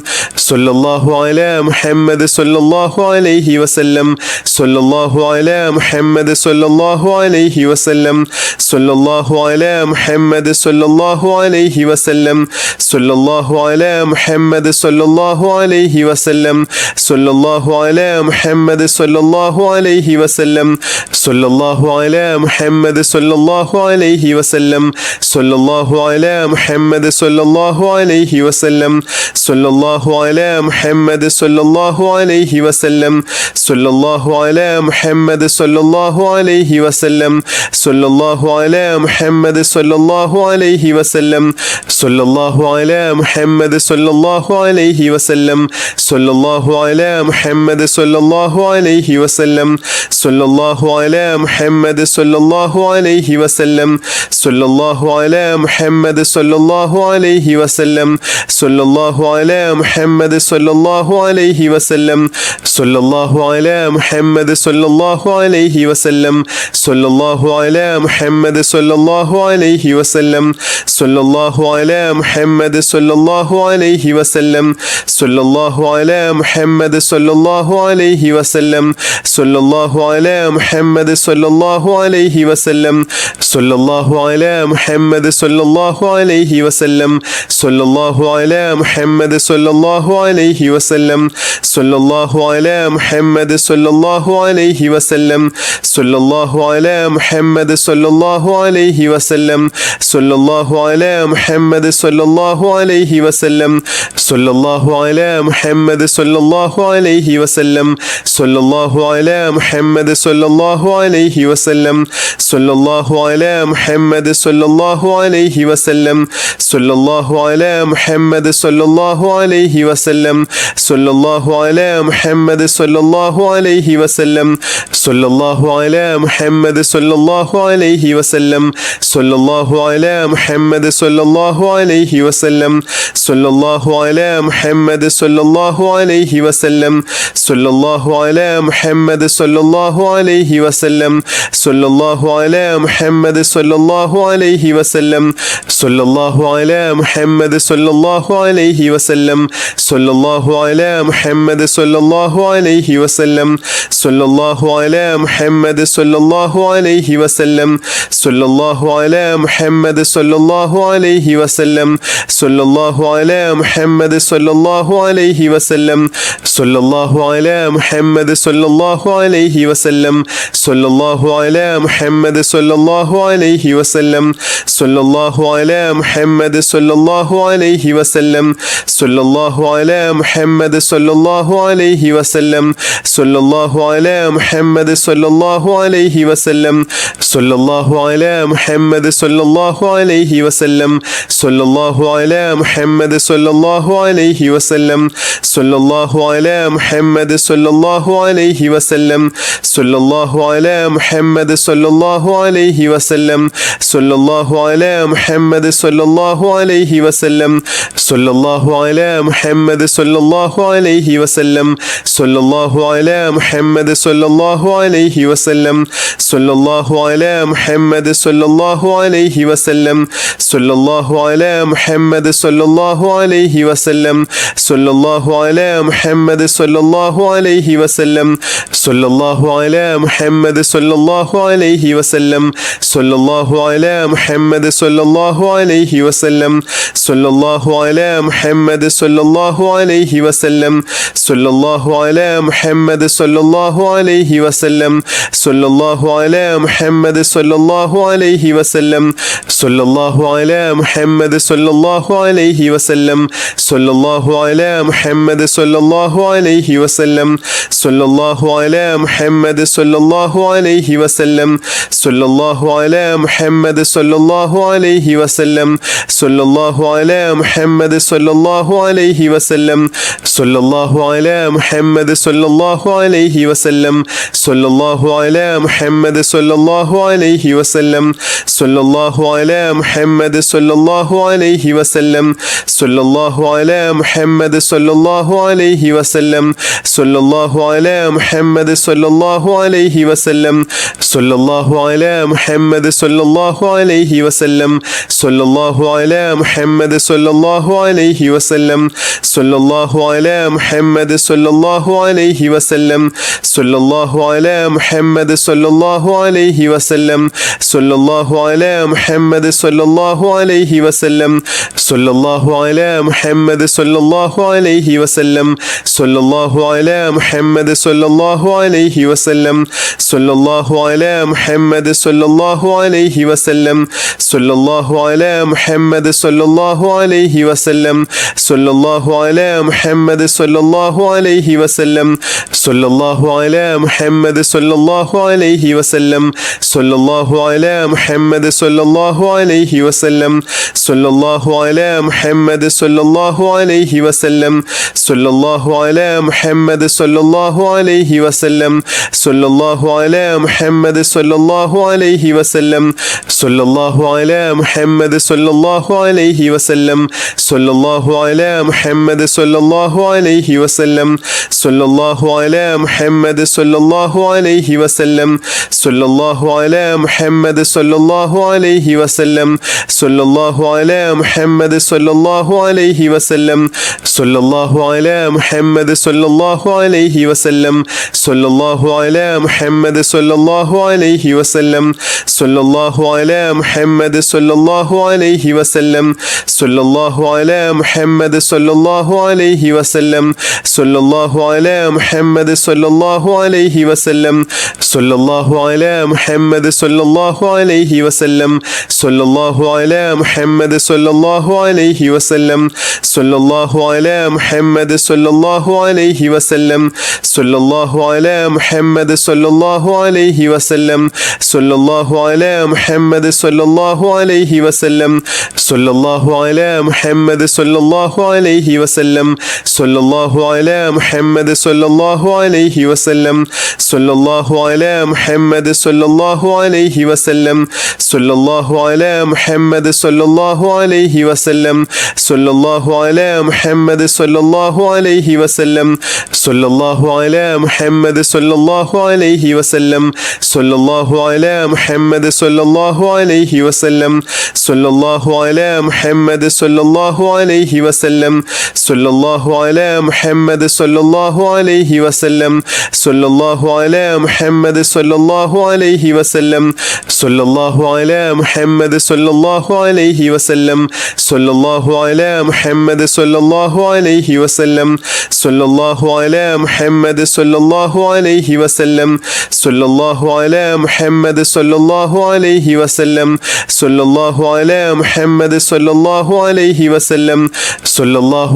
സല്ലല്ലാഹു അലാ മുഹമ്മദ് സല്ലല്ലാഹു അലൈഹി വസല്ലം സല്ലല്ലാഹു അലാ മുഹമ്മദ് സല്ലല്ലാഹു അലൈഹി വസല്ലം സല്ലല്ലാഹു അലാ മുഹമ്മദ് സല്ലല്ലാഹു അലൈഹി വസല്ലം സല്ലല്ലാഹു അലാ മുഹമ്മദ് സല്ലല്ലാഹു അലൈഹി വസല്ലം സല്ലല്ലാഹു അലാ മുഹമ്മദ് സല്ലല്ലാഹു അലൈഹി വസല്ലം സല്ലല്ലാഹു അലാ മുഹമ്മദ് സല്ലല്ലാഹു അലൈഹി വസല്ലം സല്ലല്ലാഹു അലാ മുഹമ്മദ് സല്ലല്ലാഹു അലൈഹി വസല്ലം സല്ലല്ലാഹു അലാ മുഹമ്മദ് സല്ലല്ലാഹു അലൈഹി വസല്ലം സല്ലല്ലാഹു അലാ മുഹമ്മദ് സല്ലല്ലാഹു അലൈഹി വസല്ലം സല്ലല്ലാഹു അലാ മുഹമ്മദ് സല്ലല്ലാഹു അലൈഹി വസല്ലം സല്ലല്ലാഹു അലാ മുഹമ്മദ് സല്ലല്ലാഹു അലൈഹി വസല്ലം സല്ലല്ലാഹു അലാ മുഹമ്മദ് സല്ലല്ലാഹു അലൈഹി വസല്ലം സല്ലല്ലാഹു അലാ മുഹമ്മദ് സല്ലല്ലാഹു അലൈഹി വസല്ലം സല്ലല്ലാഹു അലാ മുഹമ്മദ് സല്ലല്ലാഹു അലൈഹി വസല്ലം സല്ലല്ലാഹു അലാ മുഹമ്മദ് സല്ലല്ലാഹു അലൈഹി വസല്ലം സല്ലല്ലാഹു അലാ മുഹമ്മദ് സല്ലല്ലാഹു അലൈഹി വസല്ലം സല്ലല്ലാഹു അലാ മുഹമ്മദ് സല്ലല്ലാഹു അലൈഹി വസല്ലം സല്ലല്ലാഹു അലാ മുഹമ്മദ് സല്ലല്ലാഹു അലൈഹി വസല്ലം സല്ലല്ലാഹു അലാ മുഹമ്മദ് സല്ലല്ലാഹു അലൈഹി വസല്ലം സല്ലല്ലാഹു അലാ മുഹമ്മദ് സല്ലല്ലാഹു അലൈഹി വസല്ലം സല്ലല്ലാഹു അലാ മുഹമ്മദ് സല്ലല്ലാഹു അലൈഹി വസല്ലം സല്ലല്ലാഹു അലാ മുഹമ്മദ് സല്ലല്ലാഹു അലൈഹി വസല്ലം സല്ലല്ലാഹു അലാ മുഹമ്മദ് സല്ലല്ലാഹു അലൈഹി വസല്ലം സല്ലല്ലാഹു അലാ മുഹമ്മദ് സല്ലല്ലാഹു അലൈഹി വസല്ലം സല്ലല്ലാഹു അലാ മുഹമ്മദ് സല്ലല്ലാഹു അലൈഹി വസല്ലം സല്ലല്ലാഹു അലാ മുഹമ്മദ് സല്ലല്ലാഹു അലൈഹി വസല്ലം സല്ലല്ലാഹു അലാ മുഹമ്മദ് സല്ലല്ലാഹു അലൈഹി വസല്ലം സല്ലല്ലാഹു അലാ മുഹമ്മദ് സല്ലല്ലാഹു അലൈഹി വസല്ലം സല്ലല്ലാഹു അലാ മുഹമ്മദ് സല്ലല്ലാഹു അലൈഹി വസല്ലം സല്ലല്ലാഹു അലാ മുഹമ്മദ് സല്ലല്ലാഹു അലൈഹി വസല്ലം സല്ലല്ലാഹു അലാ മുഹമ്മദ് സല്ലല്ലാഹു അലൈഹി വസല്ലം സല്ലല്ലാഹു അലാ മുഹമ്മദ് സല്ലല്ലാഹു അലൈഹി വസല്ലം സല്ലല്ലാഹു അലാ മുഹമ്മദ് സല്ലല്ലാഹു അലൈഹി വസല്ലം സല്ലല്ലാഹു അലാ മുഹമ്മദ് സല്ലല്ലാഹു അലൈഹി വസല്ലം സല്ലല്ലാഹു അലാ മുഹമ്മദ് സല്ലല്ലാഹു അലൈഹി വസല്ലം സല്ലല്ലാഹു അലാ മുഹമ്മദ് സല്ലല്ലാഹു അലൈഹി വസല്ലം സല്ലല്ലാഹു അലാ മുഹമ്മദ് സല്ലല്ലാഹു അലൈഹി വസല്ലം സല്ലല്ലാഹു അലാ മുഹമ്മദ് സല്ലല്ലാഹു അലൈഹി വസല്ലം സല്ലല്ലാഹു അലാ മുഹമ്മദ് സല്ലല്ലാഹു അലൈഹി വസല്ലം സല്ലല്ലാഹു അലാ മുഹമ്മദ് സല്ലല്ലാഹു അലൈഹി വസല്ലം സല്ലല്ലാഹു അലാ മുഹമ്മദ് സല്ലല്ലാഹു അലൈഹി വസല്ലം സല്ലല്ലാഹു അലാ മുഹമ്മദ് സല്ലല്ലാഹു അലൈഹി വസല്ലം സല്ലല്ലാഹു അലാ മുഹമ്മദ് സല്ലല്ലാഹു അലൈഹി വസല്ലം സല്ലല്ലാഹു അലാ മുഹമ്മദ് സല്ലല്ലാഹു അലൈഹി വസല്ലം സല്ലല്ലാഹു അലാ മുഹമ്മദ് സല്ലല്ലാഹു അലൈഹി വസല്ലം സല്ലല്ലാഹു അലാ മുഹമ്മദ് സല്ലല്ലാഹു അലൈഹി വസല്ലം സല്ലല്ലാഹു അലാ മുഹമ്മദ് സല്ലല്ലാഹു അലൈഹി വസല്ലം സല്ലല്ലാഹു അലാ മുഹമ്മദ് സല്ലല്ലാഹു അലൈഹി വസല്ലം സല്ലല്ലാഹു അലാ മുഹമ്മദ് സല്ലല്ലാഹു അലൈഹി വസല്ലം സല്ലല്ലാഹു അലാ മുഹമ്മദ് സല്ലല്ലാഹു അലൈഹി വസല്ലം സല്ലല്ലാഹു അലാ മുഹമ്മദ് സല്ലല്ലാഹു അലൈഹി വസല്ലം സല്ലല്ലാഹു അലാ മുഹമ്മദ് സല്ലല്ലാഹു അലൈഹി വസല്ലം സല്ലല്ലാഹു അലാ മുഹമ്മദ് സല്ലല്ലാഹു അലൈഹി വസല്ലം സല്ലല്ലാഹു അലാ മുഹമ്മദ് സല്ലല്ലാഹു അലൈഹി വസല്ലം സല്ലല്ലാഹു അലാ മുഹമ്മദ് സല്ലല്ലാഹു അലൈഹി വസല്ലം സല്ലല്ലാഹു അലാ മുഹമ്മദ് സല്ലല്ലാഹു അലൈഹി വസല്ലം സല്ലല്ലാഹു അലാ മുഹമ്മദ് സല്ലല്ലാഹു അലൈഹി വസല്ലം സല്ലല്ലാഹു അലാ മുഹമ്മദ് സല്ലല്ലാഹു അലൈഹി വസല്ലം സല്ലല്ലാഹു അലാ മുഹമ്മദ് സല്ലല്ലാഹു അലൈഹി വസല്ലം സല്ലല്ലാഹു അലാ മുഹമ്മദ് സല്ലല്ലാഹു അലൈഹി വസല്ലം സല്ലല്ലാഹു അലാ മുഹമ്മദ് സല്ലല്ലാഹു അലൈഹി വസല്ലം സല്ലല്ലാഹു അലാ മുഹമ്മദ് സല്ലല്ലാഹു അലൈഹി വസല്ലം സല്ലല്ലാഹു അലാ മുഹമ്മദ് സല്ലല്ലാഹു അലൈഹി വസല്ലം സല്ലല്ലാഹു അലാ മുഹമ്മദ് സല്ലല്ലാഹു അലൈഹി വസല്ലം സല്ലല്ലാഹു അലാ മുഹമ്മദ് സല്ലല്ലാഹു അലൈഹി വസല്ലം സല്ലല്ലാഹു അലാ മുഹമ്മദ് സല്ലല്ലാഹു അലൈഹി വസല്ലം സല്ലല്ലാഹു അലാ മുഹമ്മദ് സല്ലല്ലാഹു അലൈഹി വസല്ലം സല്ലല്ലാഹു അലാ മുഹമ്മദ് സല്ലല്ലാഹു അലൈഹി വസല്ലം സല്ലല്ലാഹു അലാ മുഹമ്മദ് സല്ലല്ലാഹു അലൈഹി വസല്ലം സല്ലല്ലാഹു അലാ മുഹമ്മദ് സല്ലല്ലാഹു അലൈഹി വസല്ലം സല്ലല്ലാഹു അലാ മുഹമ്മദ് സല്ലല്ലാഹു അലൈഹി വസല്ലം സല്ലല്ലാഹു അലാ മുഹമ്മദ് സല്ലല്ലാഹു അലൈഹി വസല്ലം സല്ലല്ലാഹു അലാ മുഹമ്മദ് സല്ലല്ലാഹു അലൈഹി വസല്ലം സല്ലല്ലാഹു അലാ മുഹമ്മദ് സല്ലല്ലാഹു അലൈഹി വസല്ലം സല്ലല്ലാഹു അലാ മുഹമ്മദ് സല്ലല്ലാഹു അലൈഹി വസല്ലം സല്ലല്ലാഹു അലാ മുഹമ്മദ് സല്ലല്ലാഹു അലൈഹി വസല്ലം സല്ലല്ലാഹു അലാ മുഹമ്മദ് സല്ലല്ലാഹു അലൈഹി വസല്ലം സല്ലല്ലാഹു അലാ മുഹമ്മദ് സല്ലല്ലാഹു അലൈഹി വസല്ലം സല്ലല്ലാഹു അലാ മുഹമ്മദ് സല്ലല്ലാഹു അലൈഹി വസല്ലം സല്ലല്ലാഹു അലാ മുഹമ്മദ് സല്ലല്ലാഹു അലൈഹി വസല്ലം സല്ലല്ലാഹു അലാ മുഹമ്മദ് സല്ലല്ലാഹു അലൈഹി വസല്ലം സല്ലല്ലാഹു അലാ മുഹമ്മദ് സല്ലല്ലാഹു അലൈഹി വസല്ലം സല്ലല്ലാഹു അലാ മുഹമ്മദ് സല്ലല്ലാഹു അലൈഹി വസല്ലം സല്ലല്ലാഹു അലാ മുഹമ്മദ് സല്ലല്ലാഹു അലൈഹി വസല്ലം സല്ലല്ലാഹു അലാ മുഹമ്മദ് സല്ലല്ലാഹു അലൈഹി വസല്ലം സല്ലല്ലാഹു അലാ മുഹമ്മദ് സല്ലല്ലാഹു അലൈഹി വസല്ലം സല്ലല്ലാഹു അലാ മുഹമ്മദ് സല്ലല്ലാഹു അലൈഹി വസല്ലം സല്ലല്ലാഹു അലാ മുഹമ്മദ് സല്ലല്ലാഹു അലൈഹി വസല്ലം സല്ലല്ലാഹു അലാ മുഹമ്മദ് സല്ലല്ലാഹു അലൈഹി വസല്ലം സല്ലല്ലാഹു അലാ മുഹമ്മദ് സല്ലല്ലാഹു അലൈഹി വസല്ലം സല്ലല്ലാഹു അലാ മുഹമ്മദ് സല്ലല്ലാഹു അലൈഹി വസല്ലം സല്ലല്ലാഹു അലാ മുഹമ്മദ് സല്ലല്ലാഹു അലൈഹി വസല്ലം സല്ലല്ലാഹു അലാ മുഹമ്മദ് സല്ലല്ലാഹു അലൈഹി വസല്ലം സല്ലല്ലാഹു അലാ മുഹമ്മദ് സല്ലല്ലാഹു അലൈഹി വസല്ലം സല്ലല്ലാഹു അലാ മുഹമ്മദ് സല്ലല്ലാഹു അലൈഹി വസല്ലം സല്ലല്ലാഹു അലാ മുഹമ്മദ് സല്ലല്ലാഹു അലൈഹി വസല്ലം സല്ലല്ലാഹു അലാ മുഹമ്മദ് സല്ലല്ലാഹു അലൈഹി വസല്ലം സല്ലല്ലാഹു അലാ മുഹമ്മദ് സല്ലല്ലാഹു അലൈഹി വസല്ലം സല്ലല്ലാഹു അലാ മുഹമ്മദ് സല്ലല്ലാഹു അലൈഹി വസല്ലം സല്ലല്ലാഹു അലാ മുഹമ്മദ് സല്ലല്ലാഹു അലൈഹി വസല്ലം സല്ലല്ലാഹു അലാ മുഹമ്മദ് സല്ലല്ലാഹു അലൈഹി വസല്ലം സല്ലല്ലാഹു അലാ മുഹമ്മദ് സല്ലല്ലാഹു അലൈഹി വസല്ലം സല്ലല്ലാഹു അലാ മുഹമ്മദ് സല്ലല്ലാഹു അലൈഹി വസല്ലം സല്ലല്ലാഹു അലാ മുഹമ്മദ് സല്ലല്ലാഹു അലൈഹി വസല്ലം സല്ലല്ലാഹു അലാ മുഹമ്മദ് സല്ലല്ലാഹു അലൈഹി വസല്ലം സല്ലല്ലാഹു അലാ മുഹമ്മദ് സല്ലല്ലാഹു അലൈഹി വസല്ലം സല്ലല്ലാഹു അലാ മുഹമ്മദ് സല്ലല്ലാഹു അലൈഹി വസല്ലം സല്ലല്ലാഹു അലാ മുഹമ്മദ് സല്ലല്ലാഹു അലൈഹി വസല്ലം സല്ലല്ലാഹു അലാ മുഹമ്മദ് സല്ലല്ലാഹു അലൈഹി വസല്ലം സല്ലല്ലാഹു അലാ മുഹമ്മദ് സല്ലല്ലാഹു അലൈഹി വസല്ലം സല്ലല്ലാഹു അലാ മുഹമ്മദ് സല്ലല്ലാഹു അലൈഹി വസല്ലം സല്ലല്ലാഹു അലാ മുഹമ്മദ് സല്ലല്ലാഹു അലൈഹി വസല്ലം സല്ലല്ലാഹു അലാ മുഹമ്മദ് സല്ലല്ലാഹു അലൈഹി വസല്ലം സല്ലല്ലാഹു അലാ മുഹമ്മദ് സല്ലല്ലാഹു അലൈഹി വസല്ലം സല്ലല്ലാഹു അലാ മുഹമ്മദ് സല്ലല്ലാഹു അലൈഹി വസല്ലം സല്ലല്ലാഹു അലാ മുഹമ്മദ് സല്ലല്ലാഹു അലൈഹി വസല്ലം സല്ലല്ലാഹു അലാ മുഹമ്മദ് സല്ലല്ലാഹു അലൈഹി വസല്ലം സല്ലല്ലാഹു അലാ മുഹമ്മദ് സല്ലല്ലാഹു അലൈഹി വസല്ലം സല്ലല്ലാഹു അലാ മുഹമ്മദ് സല്ലല്ലാഹു അലൈഹി വസല്ലം സല്ലല്ലാഹു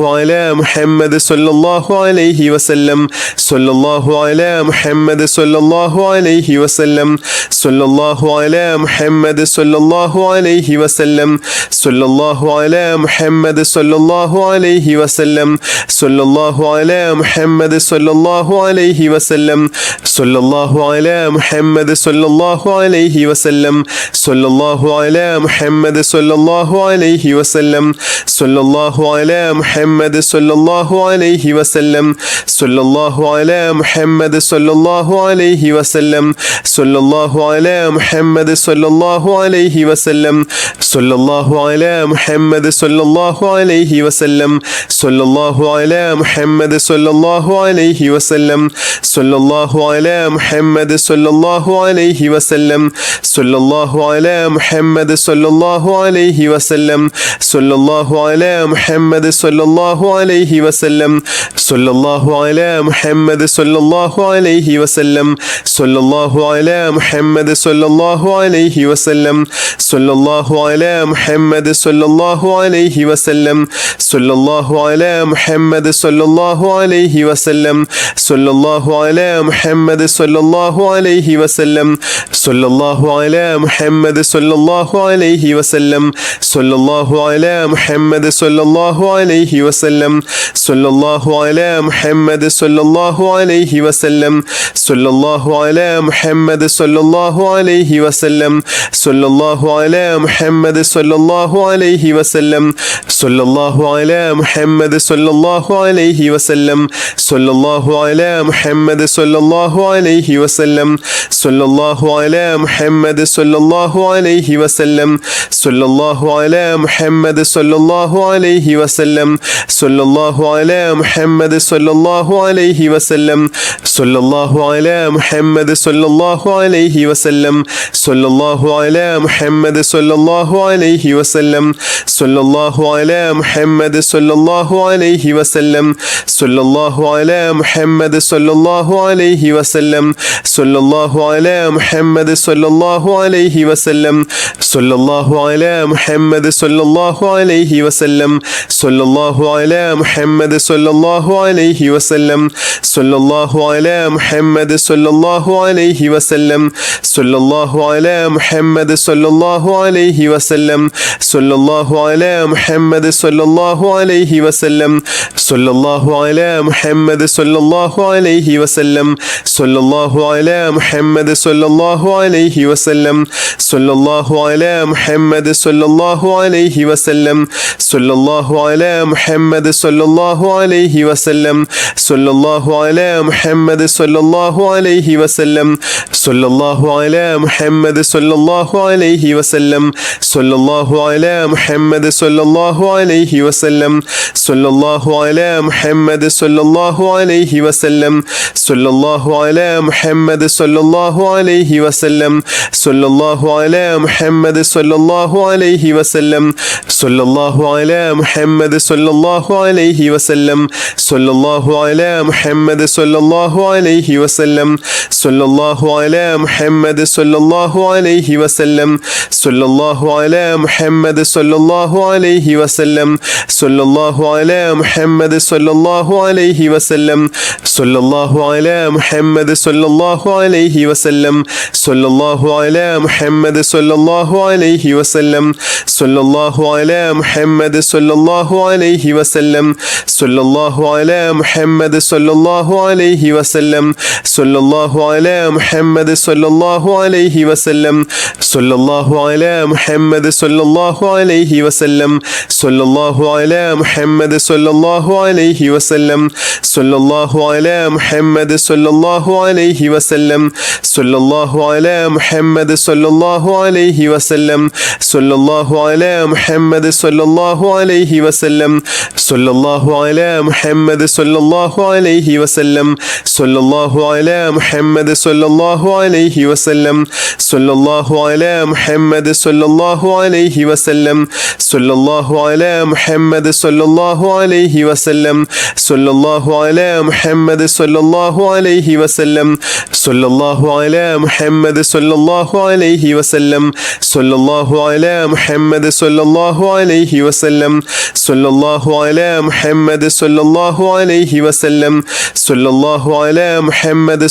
അലാ മുഹമ്മദ് സല്ലല്ലാഹു അലൈഹി വസല്ലം സല്ലല്ലാഹു അലാ മുഹമ്മദ് സല്ലല്ലാഹു അലൈഹി വസല്ലം സല്ലല്ലാഹു അലാ മുഹമ്മദ് സല്ലല്ലാഹു അലൈഹി വസല്ലം സല്ലല്ലാഹു അലാ മുഹമ്മദ് സല്ലല്ലാഹു അലൈഹി വസല്ലം സല്ലല്ലാഹു അലാ മുഹമ്മദ് സല്ലല്ലാഹു അലൈഹി വസല്ലം സല്ലല്ലാഹു അലാ മുഹമ്മദ് സല്ലല്ലാഹു അലൈഹി വസല്ലം സല്ലല്ലാഹു അലാ മുഹമ്മദ് സല്ലല്ലാഹു അലൈഹി വസല്ലം സല്ലല്ലാഹു അലാ മുഹമ്മദ് സല്ലല്ലാഹു അലൈഹി വസല്ലം സല്ലല്ലാഹു അലാ മുഹമ്മദ് സല്ലല്ലാഹു അലൈഹി വസല്ലം സല്ലല്ലാഹു അലാ മുഹമ്മദ് സല്ലല്ലാഹു അലൈഹി വസല്ലം സല്ലല്ലാഹു അലാ മുഹമ്മദ് സല്ലല്ലാഹു അലൈഹി വസല്ലം സല്ലല്ലാഹു അലാ മുഹമ്മദ് സല്ലല്ലാഹു അലൈഹി വസല്ലം സല്ലല്ലാഹു അലാ മുഹമ്മദ് സല്ലല്ലാഹു അലൈഹി വസല്ലം സല്ലല്ലാഹു അലാ മുഹമ്മദ് സല്ലല്ലാഹു അലൈഹി വസല്ലം സല്ലല്ലാഹു അലാ മുഹമ്മദ് സല്ലല്ലാഹു അലൈഹി വസല്ലം സല്ലല്ലാഹു അലാ മുഹമ്മദ് സല്ലല്ലാഹു അലൈഹി വസല്ലം സല്ലല്ലാഹു അലാ മുഹമ്മദ് സല്ലല്ലാഹു അലൈഹി വസല്ലം സല്ലല്ലാഹു അലാ മുഹമ്മദ് സല്ലല്ലാഹു അലൈഹി വസല്ലം സല്ലല്ലാഹു അലാ മുഹമ്മദ് സല്ലല്ലാഹു അലൈഹി വസല്ലം സല്ലല്ലാഹു അലാ മുഹമ്മദ് സല്ലല്ലാഹു അലൈഹി വസല്ലം സല്ലല്ലാഹു അലാ മുഹമ്മദ് സല്ലല്ലാഹു അലൈഹി വസല്ലം സല്ലല്ലാഹു അലാ മുഹമ്മദ് സല്ലല്ലാഹു അലൈഹി വസല്ലം സല്ലല്ലാഹു അലാ മുഹമ്മദ് സല്ലല്ലാഹു അലൈഹി വസല്ലം സല്ലല്ലാഹു അലാ മുഹമ്മദ് സല്ലല്ലാഹു അലൈഹി വസല്ലം സല്ലല്ലാഹു അലാ മുഹമ്മദ് സല്ലല്ലാഹു അലൈഹി വസല്ലം സല്ലല്ലാഹു അലാ മുഹമ്മദ് സല്ലല്ലാഹു അലൈഹി വസല്ലം സല്ലല്ലാഹു അലാ മുഹമ്മദ് സല്ലല്ലാഹു അലൈഹി വസല്ലം സല്ലല്ലാഹു അലാ മുഹമ്മദ് സല്ലല്ലാഹു അലൈഹി വസല്ലം സല്ലല്ലാഹു അലാ മുഹമ്മദ് സല്ലല്ലാഹു അലൈഹി വസല്ലം സല്ലല്ലാഹു അലാ മുഹമ്മദ് സല്ലല്ലാഹു അലൈഹി വസല്ലം സല്ലല്ലാഹു അലാ മുഹമ്മദ് സല്ലല്ലാഹു അലൈഹി വസല്ലം സല്ലല്ലാഹു അലാ മുഹമ്മദ് സല്ലല്ലാഹു അലൈഹി വസല്ലം സല്ലല്ലാഹു അലാ മുഹമ്മദ് സല്ലല്ലാഹു അലൈഹി വസല്ലം സല്ലല്ലാഹു അലാ മുഹമ്മദ് സല്ലല്ലാഹു അലൈഹി വസല്ലം സല്ലല്ലാഹു അലാ മുഹമ്മദ് സല്ലല്ലാഹു അലൈഹി വസല്ലം സല്ലല്ലാഹു അലാ മുഹമ്മദ് സല്ലല്ലാഹു അലൈഹി വസല്ലം സല്ലല്ലാഹു അലാ മുഹമ്മദ് സല്ലല്ലാഹു അലൈഹി വസല്ലം സല്ലല്ലാഹു അലാ മുഹമ്മദ് സല്ലല്ലാഹു അലൈഹി വസല്ലം സല്ലല്ലാഹു അലാ മുഹമ്മദ് സല്ലല്ലാഹു അലൈഹി വസല്ലം സല്ലല്ലാഹു അലാ മുഹമ്മദ് സല്ലല്ലാഹു അലൈഹി വസല്ലം സല്ലല്ലാഹു അലാ മുഹമ്മദ് സല്ലല്ലാഹു അലൈഹി വസല്ലം സല്ലല്ലാഹു അലാ മുഹമ്മദ് സല്ലല്ലാഹു അലൈഹി വസല്ലം സല്ലല്ലാഹു അലാ മുഹമ്മദ് സല്ലല്ലാഹു അലൈഹി വസല്ലം സല്ലല്ലാഹു അലാ മുഹമ്മദ് സല്ലല്ലാഹു അലൈഹി വസല്ലം സല്ലല്ലാഹു അലാ മുഹമ്മദ് സല്ലല്ലാഹു അലൈഹി വസല്ലം സല്ലല്ലാഹു അലാ മുഹമ്മദ് സല്ലല്ലാഹു അലൈഹി വസല്ലം സല്ലല്ലാഹു അലാ മുഹമ്മദ് സല്ലല്ലാഹു അലൈഹി വസല്ലം സല്ലല്ലാഹു അലാ മുഹമ്മദ് സല്ലല്ലാഹു അലൈഹി വസല്ലം സല്ലല്ലാഹു അലാ മുഹമ്മദ് സല്ലല്ലാഹു അലൈഹി വസല്ലം സല്ലല്ലാഹു അലാ മുഹമ്മദ് സല്ലല്ലാഹു അലൈഹി വസല്ലം സല്ലല്ലാഹു അലാ മുഹമ്മദ് സല്ലല്ലാഹു അലൈഹി വസല്ലം സല്ലല്ലാഹു അലാ മുഹമ്മദ് സല്ലല്ലാഹു അലൈഹി വസല്ലം സല്ലല്ലാഹു അലാ മുഹമ്മദ് സല്ലല്ലാഹു അലൈഹി വസല്ലം സല്ലല്ലാഹു അലാ മുഹമ്മദ് സല്ലല്ലാഹു അലൈഹി വസല്ലം സല്ലല്ലാഹു അലാ മുഹമ്മദ് സല്ലല്ലാഹു അലൈഹി വസല്ലം സല്ലല്ലാഹു അലാ മുഹമ്മദ് സല്ലല്ലാഹു അലൈഹി വസല്ലം സല്ലല്ലാഹു അലാ മുഹമ്മദ് സല്ലല്ലാഹു അലൈഹി വസല്ലം സല്ലല്ലാഹു അലാ മുഹമ്മദ് സല്ലല്ലാഹു അലൈഹി വസല്ലം സല്ലല്ലാഹു അലാ മുഹമ്മദ് സല്ലല്ലാഹു അലൈഹി വസല്ലം സല്ലല്ലാഹു അലാ മുഹമ്മദ് സല്ലല്ലാഹു അലൈഹി വസല്ലം സല്ലല്ലാഹു അലാ മുഹമ്മദ് സല്ലല്ലാഹു അലൈഹി വസല്ലം സല്ലല്ലാഹു അലാ മുഹമ്മദ് സല്ലല്ലാഹു അലൈഹി വസല്ലം സല്ലല്ലാഹു അലാ മുഹമ്മദ് സല്ലല്ലാഹു അലൈഹി വസല്ലം സല്ലല്ലാഹു അലാ മുഹമ്മദ് സല്ലല്ലാഹു അലൈഹി വസല്ലം സല്ലല്ലാഹു അലാ മുഹമ്മദ് സല്ലല്ലാഹു അലൈഹി വസല്ലം സല്ലല്ലാഹു അലാ മുഹമ്മദ് സല്ലല്ലാഹു അലൈഹി വസല്ലം സല്ലല്ലാഹു അലാ മുഹമ്മദ് സല്ലല്ലാഹു അലൈഹി വസല്ലം സല്ലല്ലാഹു അലാ മുഹമ്മദ് സല്ലല്ലാഹു അലൈഹി വസല്ലം സല്ലല്ലാഹു അലാ മുഹമ്മദ് സല്ലല്ലാഹു അലൈഹി വസല്ലം സല്ലല്ലാഹു അലാ മുഹമ്മദ് സല്ലല്ലാഹു അലൈഹി വസല്ലം സല്ലല്ലാഹു അലാ മുഹമ്മദ് സല്ലല്ലാഹു അലൈഹി വസല്ലം സല്ലല്ലാഹു അലാ മുഹമ്മദ് സല്ലല്ലാഹു അലൈഹി വസല്ലം സല്ലല്ലാഹു അലാ മുഹമ്മദ് സല്ലല്ലാഹു അലൈഹി വസല്ലം സല്ലല്ലാഹു അലാ മുഹമ്മദ്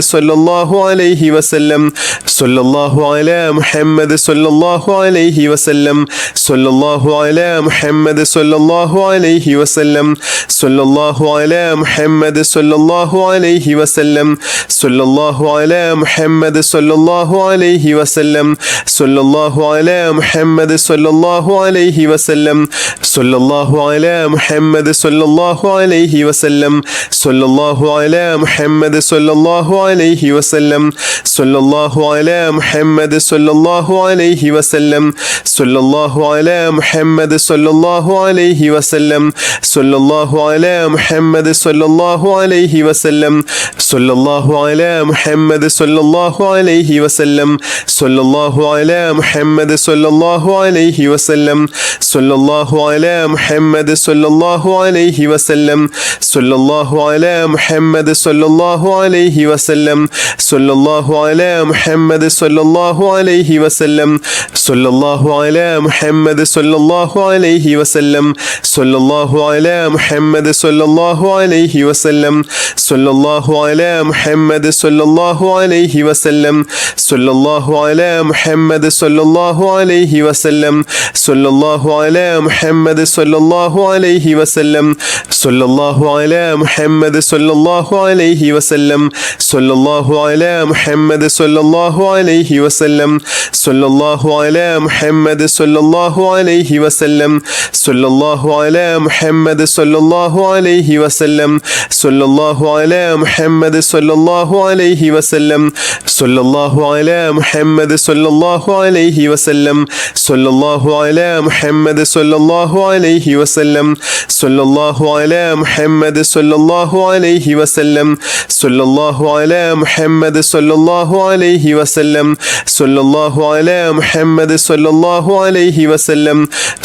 സല്ലല്ലാഹു അലൈഹി വസല്ലം സല്ലല്ലാഹു അലാ മുഹമ്മദ് സല്ലല്ലാഹു അലൈഹി വസല്ലം സല്ലല്ലാഹു അലാ മുഹമ്മദ് സല്ലല്ലാഹു അലൈഹി വസല്ലം സല്ലല്ലാഹു അലാ മുഹമ്മദ് സല്ലല്ലാഹു അലൈഹി വസല്ലം സല്ലല്ലാഹു അലാ മുഹമ്മദ് സല്ലല്ലാഹു അലൈഹി വസല്ലം സല്ലല്ലാഹു അലാ മുഹമ്മദ് സല്ലല്ലാഹു അലൈഹി വസല്ലം സല്ലല്ലാഹു അലാ മുഹമ്മദ് സല്ലല്ലാഹു അലൈഹി വസല്ലം സല്ലല്ലാഹു അലാ മുഹമ്മദ് സല്ലല്ലാഹു അലൈഹി വസല്ലം സല്ലല്ലാഹു അലാ മുഹമ്മദ് സല്ലല്ലാഹു അലൈഹി വസല്ലം സല്ലല്ലാഹു അലാ മുഹമ്മദ് സല്ലല്ലാഹു അലൈഹി വസല്ലം സല്ലല്ലാഹു അലാ മുഹമ്മദ് സല്ലല്ലാഹു അലൈഹി വസല്ലം സല്ലല്ലാഹു അലാ മുഹമ്മദ് സല്ലല്ലാഹു അലൈഹി വസല്ലം സല്ലല്ലാഹു അലാ മുഹമ്മദ് സല്ലല്ലാഹു അലൈഹി വസല്ലം സല്ലല്ലാഹു അലാ മുഹമ്മദ് സല്ലല്ലാഹു അലൈഹി വസല്ലം സല്ലല്ലാഹു അലാ മുഹമ്മദ് സല്ലല്ലാഹു അലൈഹി വസല്ലം സല്ലല്ലാഹു അലാ മുഹമ്മദ് സല്ലല്ലാഹു അലൈഹി വസല്ലം സല്ലല്ലാഹു അലാ മുഹമ്മദ് സല്ലല്ലാഹു അലൈഹി വസല്ലം സല്ലല്ലാഹു അലാ മുഹമ്മദ് സല്ലല്ലാഹു അലൈഹി വസല്ലം സല്ലല്ലാഹു അലാ മുഹമ്മദ് സല്ലല്ലാഹു അലൈഹി വസല്ലം സല്ലല്ലാഹു അലാ മുഹമ്മദ് സല്ലല്ലാഹു അലൈഹി വസല്ലം സല്ലല്ലാഹു അലാ മുഹമ്മദ് സല്ലല്ലാഹു അലൈഹി വസല്ലം സല്ലല്ലാഹു അലാ മുഹമ്മദ് സല്ലല്ലാഹു അലൈഹി വസല്ലം സല്ലല്ലാഹു അലാ മുഹമ്മദ് സല്ലല്ലാഹു അലൈഹി വസല്ലം സല്ലല്ലാഹു അലാ മുഹമ്മദ് സല്ലല്ലാഹു അലൈഹി വസല്ലം സല്ലല്ലാഹു അലാ മുഹമ്മദ് സല്ലല്ലാഹു അലൈഹി വസല്ലം സല്ലല്ലാഹു അലാ മുഹമ്മദ് സല്ലല്ലാഹു അലൈഹി വസല്ലം സല്ലല്ലാഹു അലാ മുഹമ്മദ് സല്ലല്ലാഹു അലൈഹി വസല്ലം സല്ലല്ലാഹു അലാ മുഹമ്മദ് സല്ലല്ലാഹു അലൈഹി വസല്ലം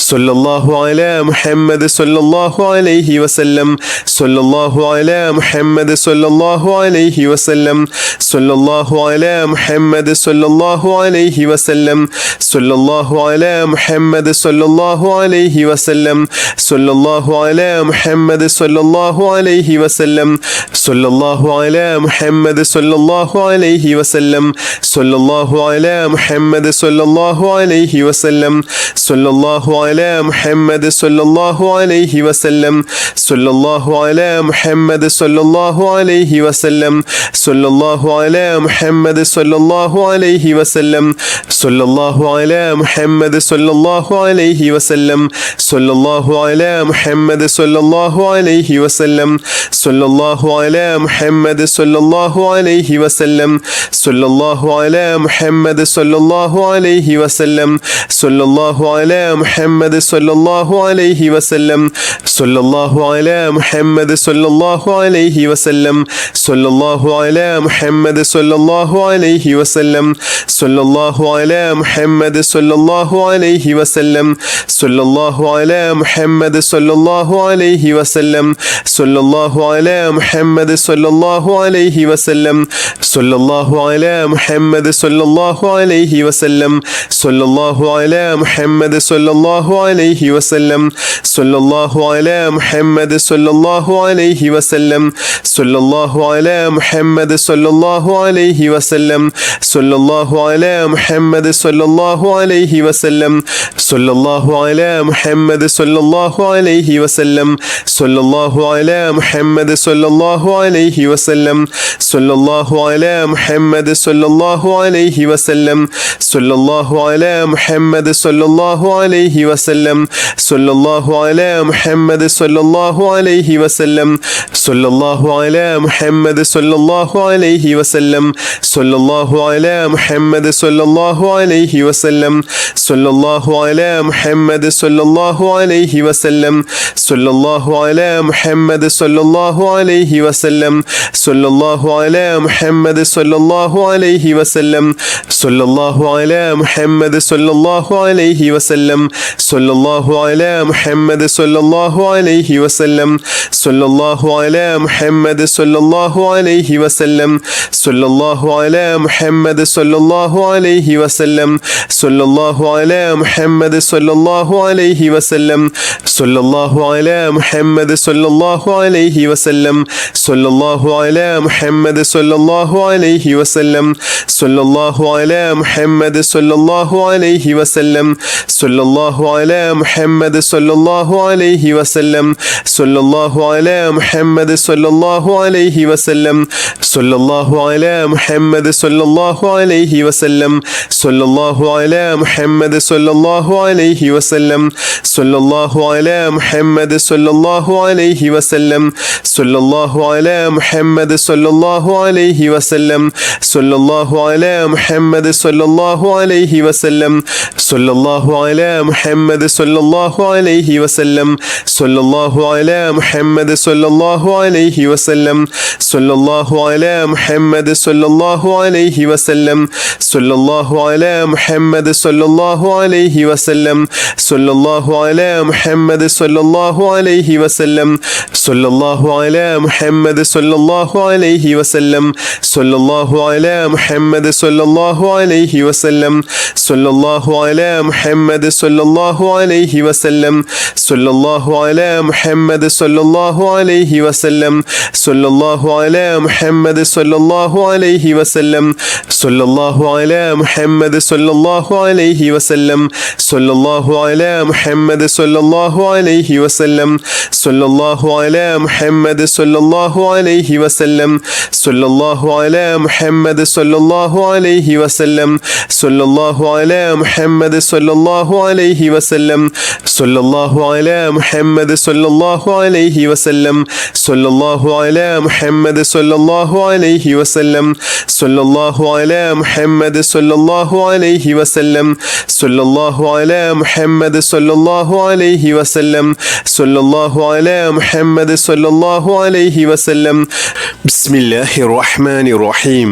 സല്ലല്ലാഹു അലാ മുഹമ്മദ് സല്ലല്ലാഹു അലൈഹി വസല്ലം സല്ലല്ലാഹു അലാ മുഹമ്മദ് സല്ലല്ലാഹു അലൈഹി വസല്ലം സല്ലല്ലാഹു അലാ മുഹമ്മദ് സല്ലല്ലാഹു അലൈഹി വസല്ലം സല്ലല്ലാഹു അലാ മുഹമ്മദ് സല്ലല്ലാഹു അലൈഹി വസല്ലം സല്ലല്ലാഹു അലാ മുഹമ്മദ് സല്ലല്ലാഹു അലൈഹി വസല്ലം സല്ലല്ലാഹു അലാ മുഹമ്മദ് സല്ലല്ലാഹു അലൈഹി വസല്ലം സല്ലല്ലാഹു അലാ മുഹമ്മദ് സല്ലല്ലാഹു അലൈഹി വസല്ലം സല്ലല്ലാഹു അലാ മുഹമ്മദ് സല്ലല്ലാഹു അലൈഹി വസല്ലം സല്ലല്ലാഹു അലാ മുഹമ്മദ് സല്ലല്ലാഹു അലൈഹി വസല്ലം സല്ലല്ലാഹു അലാ മുഹമ്മദ് സല്ലല്ലാഹു അലൈഹി വസല്ലം സല്ലല്ലാഹു അലാ മുഹമ്മദ് സല്ലല്ലാഹു അലൈഹി വസല്ലം സല്ലല്ലാഹു അലാ മുഹമ്മദ് സല്ലല്ലാഹു അലൈഹി വസല്ലം സല്ലല്ലാഹു അലാ മുഹമ്മദ് സല്ലല്ലാഹു അലൈഹി വസല്ലം സല്ലല്ലാഹു അലാ മുഹമ്മദ് സല്ലല്ലാഹു അലൈഹി വസല്ലം സല്ലല്ലാഹു അലാ മുഹമ്മദ് സല്ലല്ലാഹു അലൈഹി വസല്ലം സല്ലല്ലാഹു അലാ മുഹമ്മദ് സല്ലല്ലാഹു അലൈഹി വസല്ലം സല്ലല്ലാഹു അലാ മുഹമ്മദ് സല്ലല്ലാഹു അലൈഹി വസല്ലം സല്ലല്ലാഹു അലാ മുഹമ്മദ് സല്ലല്ലാഹു അലൈഹി വസല്ലം സല്ലല്ലാഹു അലാ മുഹമ്മദ് സല്ലല്ലാഹു അലൈഹി വസല്ലം സല്ലല്ലാഹു അലാ മുഹമ്മദ് സല്ലല്ലാഹു അലൈഹി വസല്ലം സല്ലല്ലാഹു അലാ മുഹമ്മദ് സല്ലല്ലാഹു അലൈഹി വസല്ലം സല്ലല്ലാഹു അലാ മുഹമ്മദ് സല്ലല്ലാഹു അലൈഹി വസല്ലം സല്ലല്ലാഹു അലാ മുഹമ്മദ് സല്ലല്ലാഹു അലൈഹി വസല്ലം സല്ലല്ലാഹു അലാ മുഹമ്മദ് സല്ലല്ലാഹു അലൈഹി വസല്ലം സല്ലല്ലാഹു അലാ മുഹമ്മദ് സല്ലല്ലാഹു അലൈഹി വസല്ലം സല്ലല്ലാഹു അലാ മുഹമ്മദ് സല്ലല്ലാഹു അലൈഹി വസല്ലം സല്ലല്ലാഹു അലാ മുഹമ്മദ് സല്ലല്ലാഹു അലൈഹി വസല്ലം സല്ലല്ലാഹു അലാ മുഹമ്മദ് സല്ലല്ലാഹു അലൈഹി വസല്ലം സല്ലല്ലാഹു അലാ മുഹമ്മദ് സല്ലല്ലാഹു അലൈഹി വസല്ലം സല്ലല്ലാഹു അലാ മുഹമ്മദ് സല്ലല്ലാഹു അലൈഹി വസല്ലം സല്ലല്ലാഹു അലാ മുഹമ്മദ് സല്ലല്ലാഹു അലൈഹി വസല്ലം സല്ലല്ലാഹു അലാ മുഹമ്മദ് സല്ലല്ലാഹു അലൈഹി വസല്ലം സല്ലല്ലാഹു അലാ മുഹമ്മദ് സല്ലല്ലാഹു അലൈഹി വസല്ലം സല്ലല്ലാഹു അലാ മുഹമ്മദ് സല്ലല്ലാഹു അലൈഹി വസല്ലം സല്ലല്ലാഹു അലാ മുഹമ്മദ് സല്ലല്ലാഹു അലൈഹി വസല്ലം സല്ലല്ലാഹു അലാ മുഹമ്മദ് സല്ലല്ലാഹു അലൈഹി വസല്ലം സല്ലല്ലാഹു അലാ മുഹമ്മദ് സല്ലല്ലാഹു അലൈഹി വസല്ലം സല്ലല്ലാഹു അലാ മുഹമ്മദ് സല്ലല്ലാഹു അലൈഹി വസല്ലം സല്ലല്ലാഹു അലാ മുഹമ്മദ് സല്ലല്ലാഹു അലൈഹി വസല്ലം സല്ലല്ലാഹു അലാ മുഹമ്മദ് സല്ലല്ലാഹു അലൈഹി വസല്ലം സല്ലല്ലാഹു അലാ മുഹമ്മദ് സല്ലല്ലാഹു അലൈഹി വസല്ലം സല്ലല്ലാഹു അലാ മുഹമ്മദ് സല്ലല്ലാഹു അലൈഹി വസല്ലം സല്ലല്ലാഹു അലാ മുഹമ്മദ് സല്ലല്ലാഹു അലൈഹി വസല്ലം സല്ലല്ലാഹു അലാ മുഹമ്മദ് സല്ലല്ലാഹു അലൈഹി വസല്ലം സല്ലല്ലാഹു അലാ മുഹമ്മദ് സല്ലല്ലാഹു അലൈഹി വസല്ലം സല്ലല്ലാഹു അലാ മുഹമ്മദ് സല്ലല്ലാഹു അലൈഹി വസല്ലം സല്ലല്ലാഹു അലാ മുഹമ്മദ് സല്ലല്ലാഹു അലൈഹി വസല്ലം സല്ലല്ലാഹു അലാ മുഹമ്മദ് സല്ലല്ലാഹു അലൈഹി വസല്ലം സല്ലല്ലാഹു അലാ മുഹമ്മദ് സല്ലല്ലാഹു അലൈഹി വസല്ലം സല്ലല്ലാഹു അലാ മുഹമ്മദ് സല്ലല്ലാഹു അലൈഹി വസല്ലം സല്ലല്ലാഹു അലാ മുഹമ്മദ് സല്ലല്ലാഹു അലൈഹി വസല്ലം സല്ലല്ലാഹു അലാ മുഹമ്മദ് സല്ലല്ലാഹു അലൈഹി വസല്ലം സല്ലല്ലാഹു അലാ മുഹമ്മദ് സല്ലല്ലാഹു അലൈഹി വസല്ലം സല്ലല്ലാഹു അലാ മുഹമ്മദ് സല്ലല്ലാഹു അലൈഹി വസല്ലം സല്ലല്ലാഹു അലാ മുഹമ്മദ് സല്ലല്ലാഹു അലൈഹി വസല്ലം സല്ലല്ലാഹു അലാ മുഹമ്മദ് സല്ലല്ലാഹു അലൈഹി വസല്ലം സല്ലല്ലാഹു അലാ മുഹമ്മദ് സല്ലല്ലാഹു അലൈഹി വസല്ലം സല്ലല്ലാഹു അലാ മുഹമ്മദ് സല്ലല്ലാഹു അലൈഹി വസല്ലം സല്ലല്ലാഹു അലാ മുഹമ്മദ് സല്ലല്ലാഹു അലൈഹി വസല്ലം സല്ലല്ലാഹു അലാ മുഹമ്മദ് സല്ലല്ലാഹു അലൈഹി വസല്ലം സല്ലല്ലാഹു അലാ മുഹമ്മദ് സല്ലല്ലാഹു അലൈഹി വസല്ലം സല്ലല്ലാഹു അലാ മുഹമ്മദ് സല്ലല്ലാഹു അലൈഹി വസല്ലം സല്ലല്ലാഹു അലാ മുഹമ്മദ് സല്ലല്ലാഹു അലൈഹി വസല്ലം സല്ലല്ലാഹു അലാ മുഹമ്മദ് സല്ലല്ലാഹു അലൈഹി വസല്ലം സല്ലല്ലാഹു അലാ മുഹമ്മദ് സല്ലല്ലാഹു അലൈഹി വസല്ലം സല്ലല്ലാഹു അലാ മുഹമ്മദ് സല്ലല്ലാഹു അലൈഹി വസല്ലം സല്ലല്ലാഹു അലാ മുഹമ്മദ് സല്ലല്ലാഹു അലൈഹി വസല്ലം സല്ലല്ലാഹു അലാ മുഹമ്മദ് സല്ലല്ലാഹു അലൈഹി വസല്ലം സല്ലല്ലാഹു അലാ മുഹമ്മദ് സല്ലല്ലാഹു അലൈഹി വസല്ലം സല്ലല്ലാഹു അലാ മുഹമ്മദ് സല്ലല്ലാഹു അലൈഹി വസല്ലം. ബിസ്മില്ലാഹിർ റഹ്മാനിർ റഹീം.